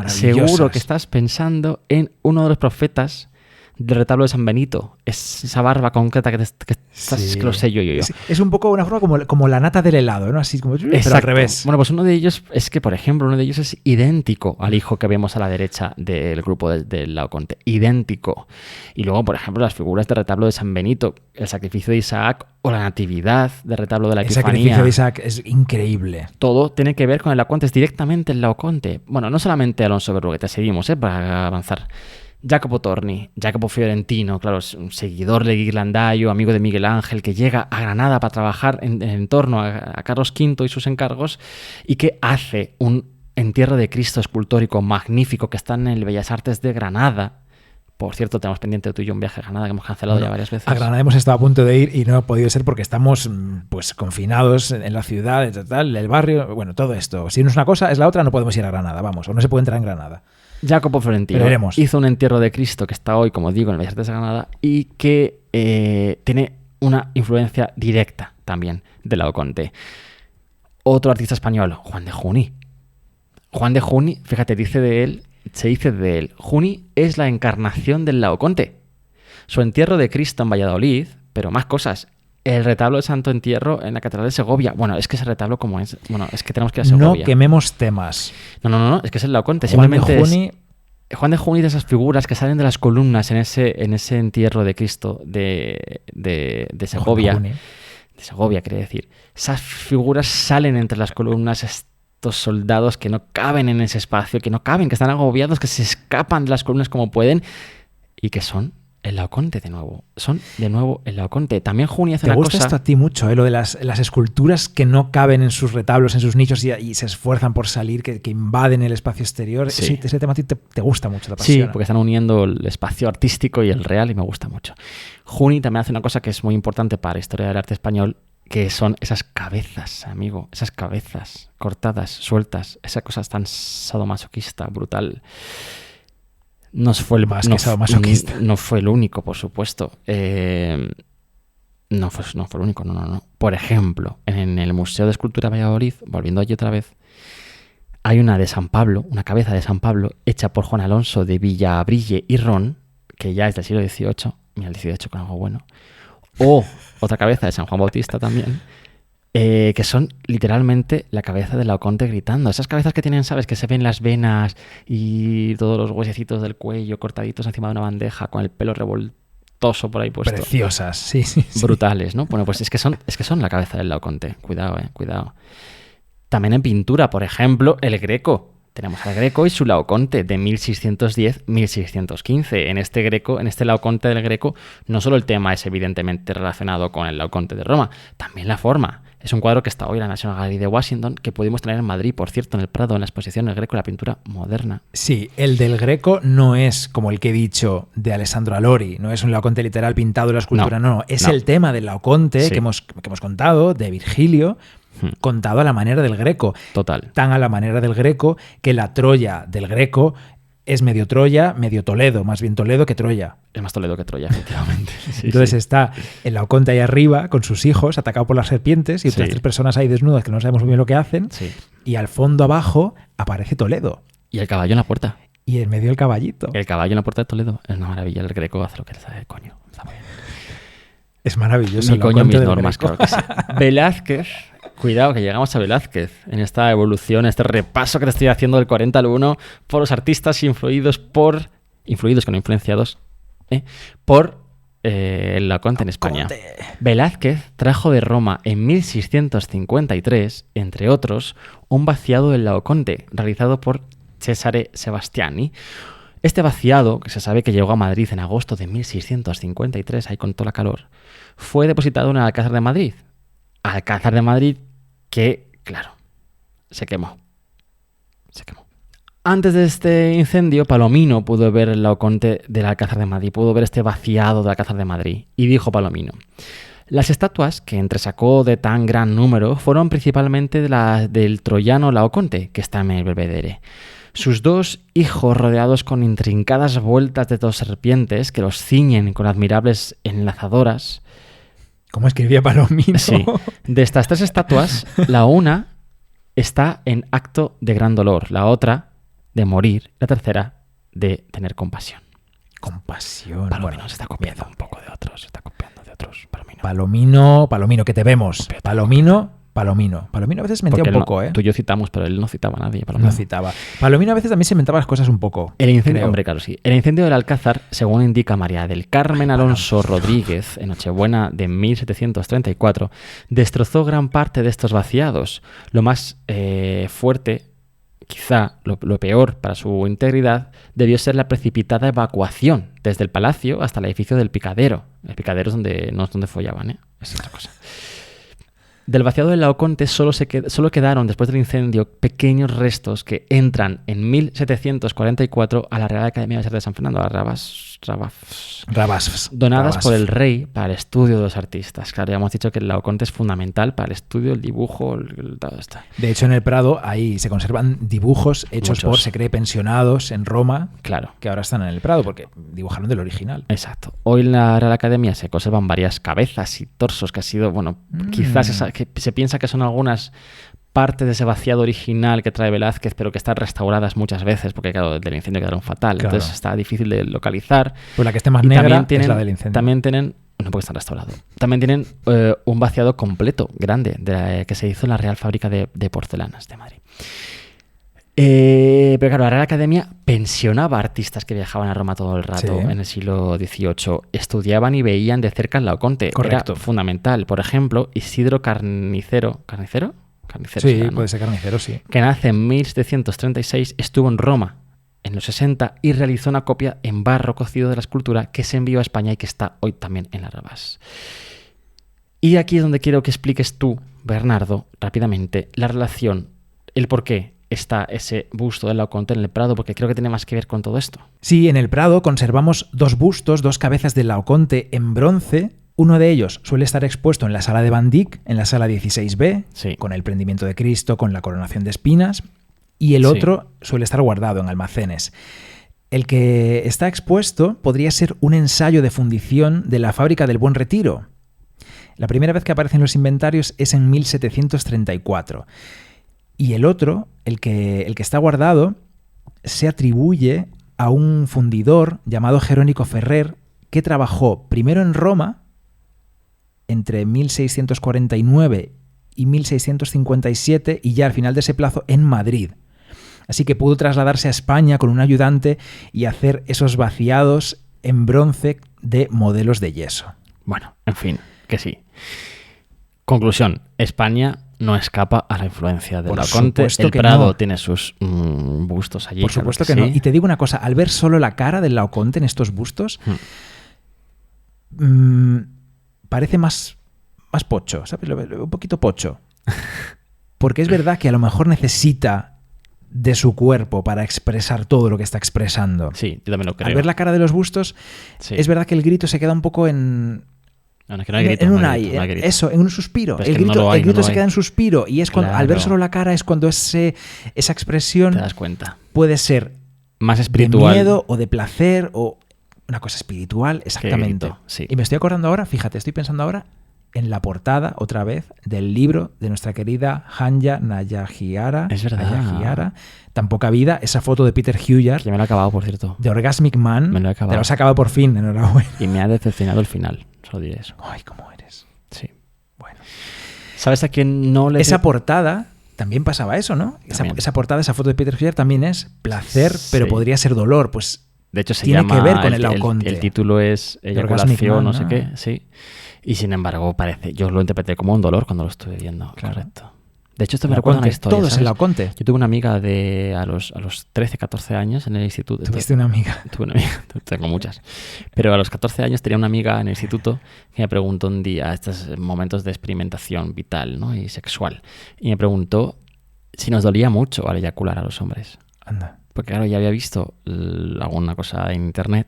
seguro que estás pensando en uno de los profetas del retablo de San Benito. Es esa barba concreta que lo sé yo. Es un poco una forma como la nata del helado, ¿no? Así como, exacto. Pero al revés. Bueno, pues uno de ellos es que, por ejemplo, uno de ellos es idéntico al hijo que vemos a la derecha del grupo del Laoconte. Idéntico. Y luego, por ejemplo, las figuras del retablo de San Benito, el sacrificio de Isaac o la natividad del retablo de la Epifanía. El sacrificio de Isaac es increíble. Todo tiene que ver con el Laoconte, es directamente el Laoconte. Bueno, no solamente Alonso Berruguete, seguimos, para avanzar. Jacopo Torni, Jacopo Fiorentino, claro, es un seguidor de Ghirlandaio, amigo de Miguel Ángel, que llega a Granada para trabajar en torno a Carlos V y sus encargos, y que hace un entierro de Cristo escultórico magnífico que está en el Bellas Artes de Granada. Por cierto, tenemos pendiente tú y yo un viaje a Granada que hemos cancelado ya varias veces. A Granada hemos estado a punto de ir y no ha podido ser porque estamos pues confinados en la ciudad, el barrio, bueno, todo esto. Si no es una cosa, es la otra, no podemos ir a Granada, vamos, o no se puede entrar en Granada. Jacopo Fiorentino hizo un entierro de Cristo que está hoy, como digo, en el Bellas Artes de Granada y que tiene una influencia directa también del Laoconte. Otro artista español, Juan de Juni. Juan de Juni, fíjate, se dice de él, Juni es la encarnación del Laoconte. Su entierro de Cristo en Valladolid, pero más cosas. El retablo de Santo Entierro en la Catedral de Segovia. Bueno, es que ese retablo como es... Bueno, es que tenemos que ir a Segovia. No quememos temas. No, es que es el Laoconte. Juan de Juni, de esas figuras que salen de las columnas en ese entierro de Cristo de Segovia. De Segovia, quiere decir. Esas figuras salen entre las columnas, estos soldados que no caben en ese espacio, que están agobiados, que se escapan de las columnas como pueden y que son el Laoconte de nuevo. Son de nuevo el Laoconte. También Juni hace una cosa... Te gusta esto a ti mucho, lo de las esculturas que no caben en sus retablos, en sus nichos y se esfuerzan por salir, que invaden el espacio exterior. Sí. Ese tema a ti te gusta mucho, te apasiona. Sí, porque están uniendo el espacio artístico y el real y me gusta mucho. Juni también hace una cosa que es muy importante para la historia del arte español, que son esas cabezas, amigo. Esas cabezas cortadas, sueltas. Esa cosa tan sadomasoquista, brutal. No fue el único, por supuesto. No fue el único, no. Por ejemplo, en el Museo de Escultura de Valladolid, volviendo allí otra vez, hay una de San Pablo, una cabeza de San Pablo, hecha por Juan Alonso de Villabrille y Ron, que ya es del siglo XVIII, mira el XVIII con algo bueno, o otra cabeza de San Juan Bautista también, que son literalmente la cabeza del Laoconte gritando. Esas cabezas que tienen, ¿sabes? Que se ven las venas y todos los huesecitos del cuello cortaditos encima de una bandeja con el pelo revoltoso por ahí puesto. Preciosas, sí. Brutales, ¿no? Bueno, pues es que son la cabeza del Laoconte. Cuidado, cuidado. También en pintura, por ejemplo, el Greco. Tenemos al Greco y su Laoconte de 1610-1615. En este Laoconte del Greco, no solo el tema es evidentemente relacionado con el Laoconte de Roma, también la forma. Es un cuadro que está hoy en la National Gallery de Washington, que pudimos tener en Madrid, por cierto, en el Prado, en la exposición El Greco y la pintura moderna. Sí, el del Greco no es como el que he dicho de Alessandro Alori, no es un Laoconte literal pintado en la escultura, no. Es el tema del Laoconte que hemos contado, de Virgilio, contado a la manera del Greco. Total. Tan a la manera del Greco que la Troya del Greco es medio Troya, medio Toledo, más bien Toledo que Troya. Es más Toledo que Troya, efectivamente. Sí, Entonces está el Laoconte ahí arriba con sus hijos, atacado por las serpientes, y otras 3 personas ahí desnudas que no sabemos muy bien lo que hacen. Sí. Y al fondo abajo aparece Toledo. Y el caballo en la puerta. Y en medio el caballito. El caballo en la puerta de Toledo. Es una maravilla. El Greco hace lo que le sabe, coño. Está muy bien. Es maravilloso. Mi coño, mis normas, claro que sí. Velázquez. Cuidado, que llegamos a Velázquez en esta evolución, este repaso que te estoy haciendo del 40 al 1 por los artistas influidos que no influenciados, por el Laoconte en España. Velázquez trajo de Roma en 1653, entre otros, un vaciado del Laoconte realizado por Cesare Sebastiani. Este vaciado, que se sabe que llegó a Madrid en agosto de 1653, ahí con toda la calor, fue depositado en el Alcázar de Madrid. Alcázar de Madrid que, claro, se quemó. Antes de este incendio, Palomino pudo ver el Laoconte del Alcázar de Madrid, pudo ver este vaciado del Alcázar de Madrid, y dijo Palomino: las estatuas que entresacó de tan gran número fueron principalmente del troyano Laoconte, que está en el Belvedere. Sus 2 hijos rodeados con intrincadas vueltas de 2 serpientes que los ciñen con admirables enlazadoras. ¿Cómo escribía Palomino? Sí. De estas 3 estatuas, la una está en acto de gran dolor, la otra de morir, la tercera de tener compasión. Compasión. Palomino se está copiando un poco de otros, Palomino, que te vemos. Palomino a veces mentía un poco, Tú y yo citamos, pero él no citaba a nadie. No citaba. Palomino a veces también se inventaba las cosas un poco. El incendio, hombre, claro, sí. El incendio del Alcázar, según indica María del Carmen Alonso Rodríguez, en Nochebuena de 1734, destrozó gran parte de estos vaciados. Lo más fuerte, quizá lo peor para su integridad, debió ser la precipitada evacuación desde el palacio hasta el edificio del Picadero. El Picadero es no es donde follaban, es otra cosa. Del vaciado del Laoconte solo quedaron, después del incendio, pequeños restos que entran en 1744 a la Real Academia de Bellas Artes de San Fernando, a Rabas, donadas por el rey para el estudio de los artistas. Claro, ya hemos dicho que el Laoconte es fundamental para el estudio, el dibujo, todo esto. De hecho, en el Prado ahí se conservan dibujos hechos por, se cree, pensionados en Roma, claro, que ahora están en el Prado porque dibujaron del original. Exacto. Hoy en la Real Academia se conservan varias cabezas y torsos que ha sido, quizás que se piensa que son algunas partes de ese vaciado original que trae Velázquez, pero que están restauradas muchas veces, porque claro, del incendio quedaron fatal. Claro. Entonces está difícil de localizar. Pues la que esté más negra es la del incendio. También tienen, no porque están restaurados, también tienen un vaciado completo, grande, que se hizo en la Real Fábrica de Porcelanas de Madrid. Pero claro, la Real Academia pensionaba artistas que viajaban a Roma todo el rato en el siglo XVIII. Estudiaban y veían de cerca el Laoconte. Correcto. Era fundamental. Por ejemplo, Isidro Carnicero. ¿Carnicero? Sí, será, ¿no? Puede ser Carnicero, sí. Que nace en 1736, estuvo en Roma en los 60 y realizó una copia en barro cocido de la escultura que se envió a España y que está hoy también en la Rabas. Y aquí es donde quiero que expliques tú, Bernardo, rápidamente, la relación, el por qué está ese busto del Laoconte en el Prado, porque creo que tiene más que ver con todo esto. Sí, en el Prado conservamos 2 bustos, 2 cabezas del Laoconte en bronce. Uno de ellos suele estar expuesto en la sala de Van Dyck, en la sala 16B, con el prendimiento de Cristo, con la coronación de espinas, y el otro suele estar guardado en almacenes. El que está expuesto podría ser un ensayo de fundición de la fábrica del Buen Retiro. La primera vez que aparece en los inventarios es en 1734. Y el otro, el que está guardado, se atribuye a un fundidor llamado Jerónico Ferrer, que trabajó primero en Roma entre 1649 y 1657 y ya al final de ese plazo en Madrid. Así que pudo trasladarse a España con un ayudante y hacer esos vaciados en bronce de modelos de yeso. Bueno, en fin, que sí. Conclusión, España no escapa a la influencia de Por Laoconte. supuesto El que Prado no. tiene sus bustos allí. Por claro supuesto que no. sí. Y te digo una cosa, al ver solo la cara del Laoconte en estos bustos, parece más pocho, ¿sabes? Lo veo un poquito pocho. Porque es verdad que a lo mejor necesita de su cuerpo para expresar todo lo que está expresando. Sí, yo también lo creo. Al ver la cara de los bustos, Sí. es verdad que el grito se queda un poco en... No, es que no hay grito, en un no hay ay, grito, no hay grito. eso, en un suspiro. Pero es El que no grito, lo hay, el grito no lo se hay. queda en suspiro y es cuando al ver Claro. solo la cara es cuando esa expresión Te das cuenta. puede ser Más de espiritual. miedo o de placer o una cosa espiritual, exactamente. grito, sí. Y me estoy acordando ahora, fíjate, estoy pensando ahora en la portada, otra vez, del libro de nuestra querida Hanya Nayahihara. Es verdad. Nayahihara. Tan poca vida, esa foto de Peter Huyard, Que ya me lo he acabado, por cierto. de Orgasmic Man. Me lo he acabado. Te lo has acabado por fin, enhorabuena. Y me ha decepcionado el final. Solo diré eso. Ay, cómo eres. Sí. Bueno. ¿Sabes a quién no le... Esa portada también pasaba eso, ¿no? También. Esa portada, esa foto de Peter Huyard también es placer, pero Sí. podría ser dolor. Pues De hecho, se tiene llama... que ver con el el Laoconte. título es Orgasmic Eyaculación, Man, no sé ¿no? qué. Sí. Y sin embargo, parece... Yo lo interpreté como un dolor cuando lo estuve viendo. Claro. Correcto. De hecho, esto me recuerda una Laoconte, historia, todo es el ¿sabes? Laoconte. Yo tuve una amiga a los 13, 14 años en el instituto. Tuviste una amiga. Tuve una amiga, tengo muchas. Pero a los 14 años tenía una amiga en el instituto que me preguntó un día, estos momentos de experimentación vital, ¿no? Y sexual, y me preguntó si nos dolía mucho al eyacular a los hombres. Anda. Porque claro, ya había visto alguna cosa en internet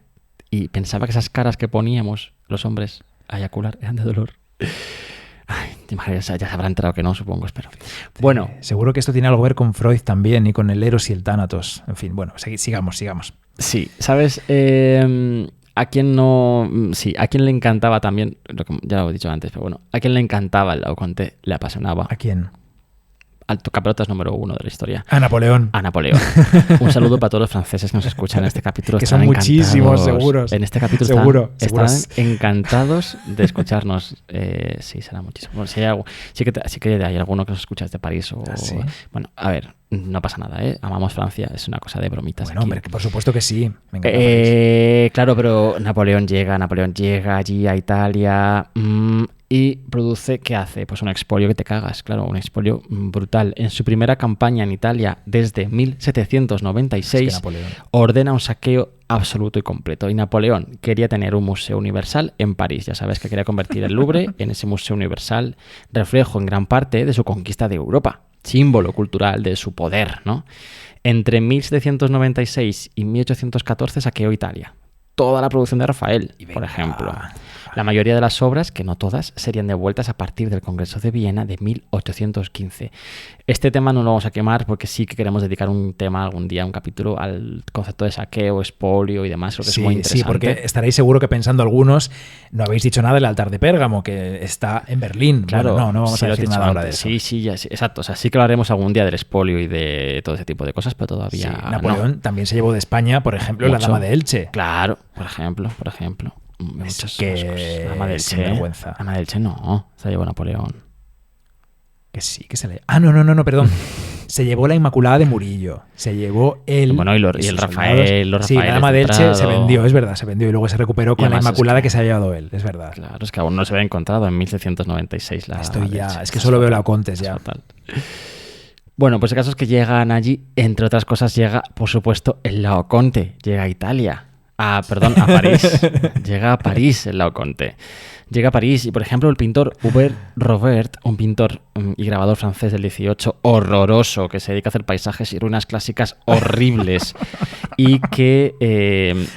y pensaba que esas caras que poníamos los hombres a eyacular eran de dolor. Ay, ya se habrá enterado que no, supongo, espero. Bueno, Seguro que esto tiene algo que ver con Freud también y con el Eros y el Tánatos. En fin, bueno, sigamos. sí, ¿sabes? A quien no... Sí, a quien le encantaba también, ya lo he dicho antes, pero bueno, a quien le encantaba el Laoconte, le apasionaba. ¿A quién? Al tocapelotas número 1 de la historia. A Napoleón. A Napoleón. Un saludo para todos los franceses que nos escuchan en este capítulo. Que Estarán son muchísimos, encantados. seguros. En este capítulo Seguro, estarán seguros. encantados de escucharnos. Sí, será muchísimo. Bueno, si hay algo, sí que hay alguno que nos escucha desde París. ¿Ah, sí? Bueno, a ver, no pasa nada, ¿eh? Amamos Francia, es una cosa de bromitas. Bueno, aquí. hombre, que por supuesto que sí. Me encanta París. Claro, pero Napoleón llega allí a Italia y produce, ¿qué hace? Pues un expolio que te cagas, claro, un expolio brutal. En su primera campaña en Italia desde 1796 Es que Napoleón. ordena un saqueo absoluto y completo. Y Napoleón quería tener un museo universal en París. Ya sabes que quería convertir el Louvre en ese museo universal, reflejo en gran parte de su conquista de Europa, símbolo cultural de su poder, ¿no? Entre 1796 y 1814 saqueó Italia. Toda la producción de Rafael, por ejemplo. La mayoría de las obras, que no todas, serían devueltas a partir del Congreso de Viena de 1815. Este tema no lo vamos a quemar porque sí que queremos dedicar un tema algún día, un capítulo al concepto de saqueo, expolio y demás. Creo que es muy interesante. Sí, porque estaréis seguro que pensando algunos, no habéis dicho nada del altar de Pérgamo, que está en Berlín. Claro, Bueno, no vamos sí a lo has decir dicho nada ahora de antes. eso. Sí, exacto. O sea, sí que lo haremos algún día del expolio y de todo ese tipo de cosas, pero Sí, todavía Napoleón también se llevó de España, por ejemplo, la Mucho. Dama de Elche. Claro, por ejemplo. Muchas que cosas. Ama del Che. sinvergüenza. Ama del Che no, se llevó Napoleón. Que sí, que se le... Ah, no, perdón. Se llevó la Inmaculada de Murillo. Se llevó el... Bueno, y el sus Rafael, soldados. los Sí, la Rafaeles Dama de del Elche se Prado. vendió, es verdad, se vendió. Y luego se recuperó con la además es Inmaculada que- que se había llevado él, es verdad. Claro, es que aún no se había encontrado en 1796 la Estoy ya... leche. Es que solo veo Laocontes Es ya. fatal. Bueno, pues el caso es que llegan allí, entre otras cosas llega, por supuesto, el Laoconte, llega a Italia. A París. Llega a París el Laoconte. Llega a París y, por ejemplo, el pintor Hubert Robert, un pintor y grabador francés del 18, horroroso, que se dedica a hacer paisajes y ruinas clásicas horribles y que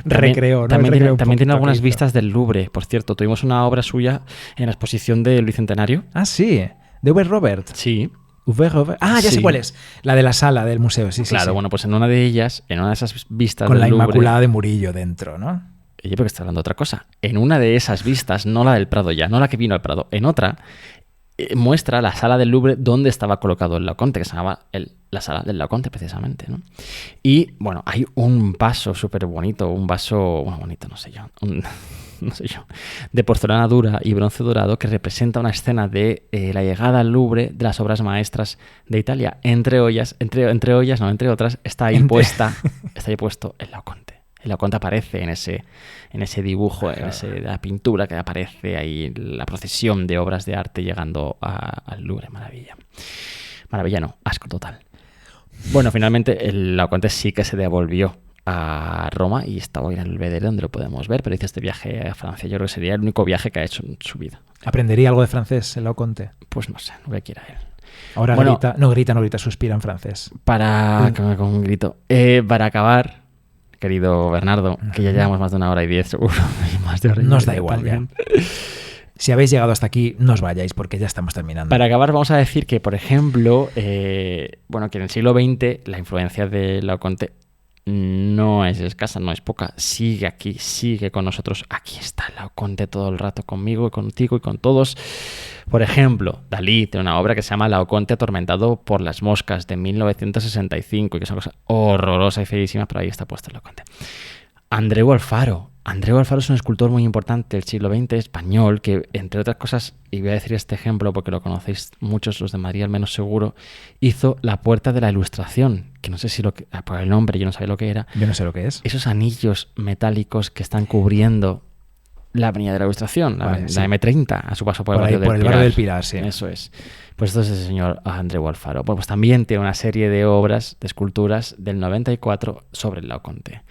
Recreó, ¿no? también Recreó un tiene poquito algunas aquello. vistas del Louvre. Por cierto, tuvimos una obra suya en la exposición del Bicentenario. Ah, sí. De Hubert Robert. Sí, Hubert Robert. Ah, ya sé Sí. cuál es. La de la sala del museo, sí, claro, sí. bueno, pues en una de ellas, en una de esas vistas Con del la Louvre, Inmaculada de Murillo dentro, ¿no? yo creo que está hablando de otra cosa. En una de esas vistas, no la del Prado ya, no la que vino al Prado, en otra, muestra la sala del Louvre donde estaba colocado el Laoconte, que se llamaba la sala del Laoconte precisamente, ¿no? Y bueno, hay un vaso súper bonito, un vaso, bueno, bonito, no sé yo, de porcelana dura y bronce dorado que representa una escena de la llegada al Louvre de las obras maestras de Italia. Entre otras, está ahí puesto el Laoconte. El Laoconte aparece en ese dibujo, en la pintura que aparece ahí, la procesión de obras de arte llegando al Louvre. Maravilla. Maravilla no, asco total. Bueno, finalmente el Laoconte sí que se devolvió a Roma y está hoy en el Belvedere donde lo podemos ver, pero hice este viaje a Francia. Yo creo que sería el único viaje que ha hecho en su vida. ¿Aprendería algo de francés el Laoconte? Pues no sé, lo que quiera él. Ahora bueno, grita, suspira en francés. Con un grito. Para acabar, querido Bernardo, que ya llevamos más de 1 hora y 10 seguro. Más de hora y Nos da media igual también. ya. Si habéis llegado hasta aquí, no os vayáis porque ya estamos terminando. Para acabar, vamos a decir que, por ejemplo, que en el siglo XX la influencia de Laoconte no es escasa, no es poca. Sigue aquí, sigue con nosotros. Aquí está el Laoconte todo el rato conmigo y contigo y con todos. Por ejemplo, Dalí tiene una obra que se llama Laoconte atormentado por las moscas de 1965 y que es una cosa horrorosa y feísima, pero ahí está puesto el Laoconte. Andreu Alfaro es un escultor muy importante del siglo XX español que, entre otras cosas, y voy a decir este ejemplo porque lo conocéis muchos los de Madrid, al menos seguro, hizo la Puerta de la Ilustración, que no sé si por el nombre yo no sabía lo que era. Yo no sé lo que es. Esos anillos metálicos que están cubriendo la Avenida de la Ilustración, la M30, a su paso por el barrio del Pilar. Barrio del Pilar, sí. Eso es. Pues esto es el señor Andreu Alfaro. Bueno, pues también tiene una serie de obras, de esculturas del 94 sobre el Laoconte.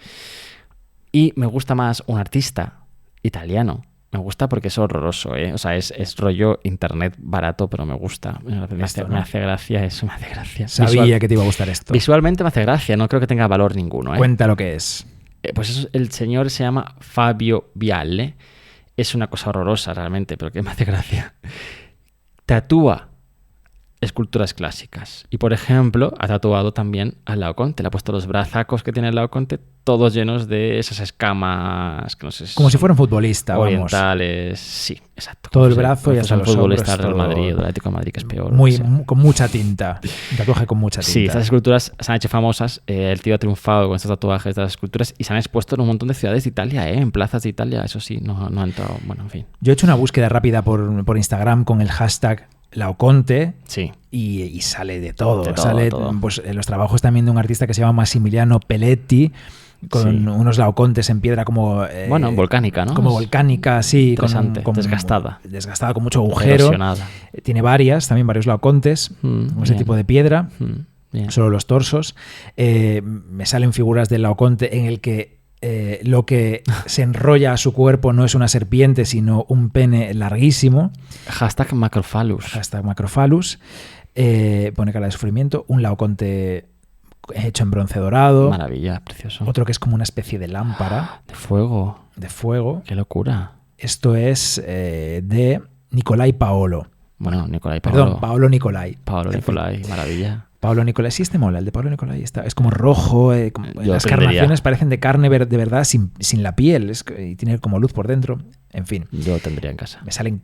Y me gusta más un artista italiano. Me gusta porque es horroroso, ¿eh? O sea, es rollo internet barato, pero me gusta. Me hace gracia eso, me hace gracia. Sabía que te iba a gustar esto. Visualmente me hace gracia, no creo que tenga valor ninguno, ¿eh? Cuenta lo que es. Pues eso, el señor se llama Fabio Viale. Es una cosa horrorosa realmente, pero que me hace gracia. Tatúa esculturas clásicas. Y, por ejemplo, ha tatuado también al Laoconte. Le ha puesto los brazacos que tiene el Laoconte todos llenos de esas escamas que no sé si como si fuera un futbolista, orientales. Vamos. Sí, exacto. Todo el brazo y hasta los futbolista hombros. Real Madrid, el Atlético de Madrid, que es peor. Con mucha tinta. Un tatuaje con mucha tinta. Sí, estas esculturas se han hecho famosas. El tío ha triunfado con estos tatuajes de las esculturas y se han expuesto en un montón de ciudades de Italia, en plazas de Italia. Eso sí, no han entrado. Bueno, en fin. Yo he hecho una búsqueda rápida por Instagram con el hashtag Laoconte, sí. y sale de todo. Sale todo. Pues, los trabajos también de un artista que se llama Massimiliano Pelletti, con unos Laocontes en piedra como... volcánica, ¿no? Como volcánica, sí. Interesante, desgastada. Desgastada, con mucho agujero. Erosionada. Tiene varios Laocontes, con ese tipo de piedra. Solo los torsos. Me salen figuras del Laoconte en el que lo que se enrolla a su cuerpo no es una serpiente, sino un pene larguísimo. Hashtag Macrophallus. Pone cara de sufrimiento. Un Laoconte hecho en bronce dorado. Maravilla, precioso. Otro que es como una especie de lámpara. De fuego. Qué locura. Esto es de Nicolai Paolo. Bueno, Nicolai Paolo. Perdón, Paolo Nicolai. Maravilla. Paolo Nicolai, sí, este mola, el de Paolo Nicolai es como rojo, las carnaciones parecen de carne de verdad sin la piel, y tiene como luz por dentro, en fin. Yo lo tendría en casa. Me salen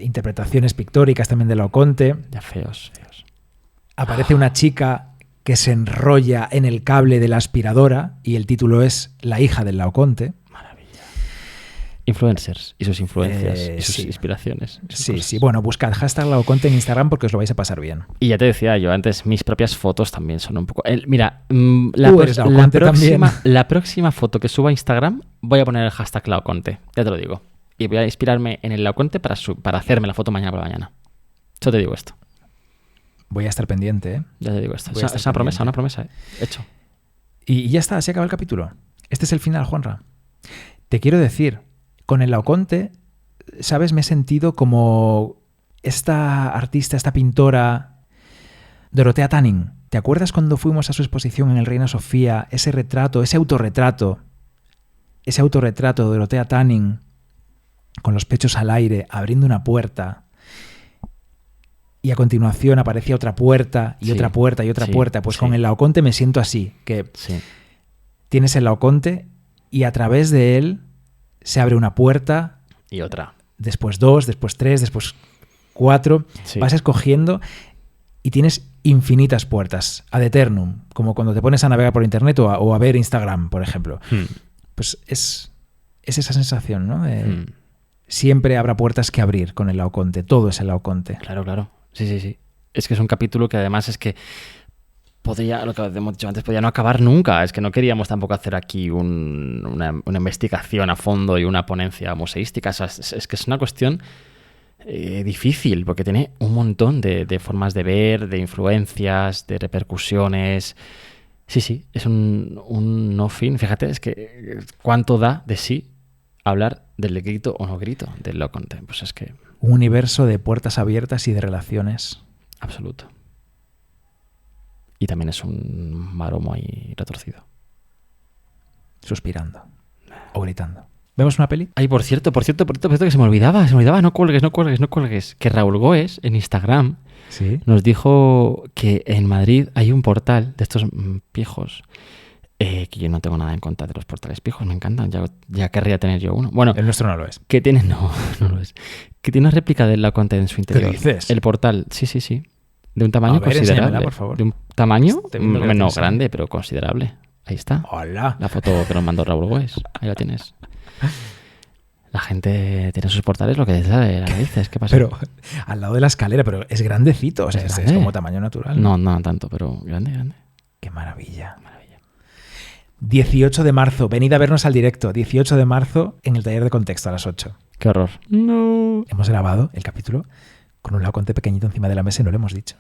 interpretaciones pictóricas también de Laoconte. Ya feos. Aparece una chica que se enrolla en el cable de la aspiradora y el título es La hija del Laoconte. Influencers y sus influencias y sus inspiraciones. Sí. Bueno, buscad hashtag Laoconte en Instagram porque os lo vais a pasar bien. Y ya te decía yo antes, mis propias fotos también son un poco... Mira, la próxima foto que suba a Instagram voy a poner el hashtag Laoconte, ya te lo digo. Y voy a inspirarme en el Laoconte para hacerme la foto mañana por la mañana. Yo te digo esto. Voy a estar pendiente, ¿eh? Ya te digo esto. Es una promesa, hecho. Y ya está, se acaba el capítulo. Este es el final, Juanra. Te quiero decir... Con el Laoconte, ¿sabes? Me he sentido como esta artista, esta pintora, Dorotea Tanning. ¿Te acuerdas cuando fuimos a su exposición en el Reina Sofía? Ese autorretrato de Dorotea Tanning, con los pechos al aire, abriendo una puerta. Y a continuación aparecía otra puerta y otra puerta y otra puerta. Pues con el Laoconte me siento así, que tienes el Laoconte y a través de él... se abre una puerta. Y otra. Después 2, después 3, después 4, Sí. vas escogiendo y tienes infinitas puertas, ad eternum, como cuando te pones a navegar por internet o a ver Instagram, por ejemplo. Pues es esa sensación, ¿no? Siempre habrá puertas que abrir con el Laoconte, todo es el Laoconte. Claro, claro. Sí. Es que es un capítulo que además es que podría, lo que hemos dicho antes, podría no acabar nunca. Es que no queríamos tampoco hacer aquí una investigación a fondo y una ponencia museística. O sea, es que es una cuestión difícil, porque tiene un montón de formas de ver, de influencias, de repercusiones. Sí, es un no fin. Fíjate, es que cuánto da de sí hablar del grito o no grito del Laoconte. Pues es que... Un universo de puertas abiertas y de relaciones. Absoluto. Y también es un maromo ahí retorcido. Suspirando. O gritando. ¿Vemos una peli? Ay, por cierto, que se me olvidaba. No cuelgues. Que Raúl Goes, en Instagram, Sí. nos dijo que en Madrid hay un portal de estos pijos, que yo no tengo nada en contra de los portales pijos, me encantan, ya querría tener yo uno. Bueno, El nuestro no lo es. que tiene... No lo es. Que tiene una réplica del Laoconte en su interior. ¿Qué dices? El portal, sí. De un tamaño A ver, considerable. enséñamela, por favor. De un tamaño Estoy viendo que la no tienes ahí. grande, pero considerable. Ahí está. ¡Hola! La foto que nos mandó Raúl Goes. Ahí la tienes. La gente tiene sus portales lo que les da de las narices. ¿Qué pasa? Pero al lado de la escalera, pero es grandecito. O sea, ¿Es es grande? como tamaño natural. No tanto, pero grande. ¡Qué maravilla! 18 de marzo. Venid a vernos al directo. 18 de marzo en el taller de contexto a las 8. Qué horror. No. Hemos grabado el capítulo con un Laoconte pequeñito encima de la mesa y no lo hemos dicho.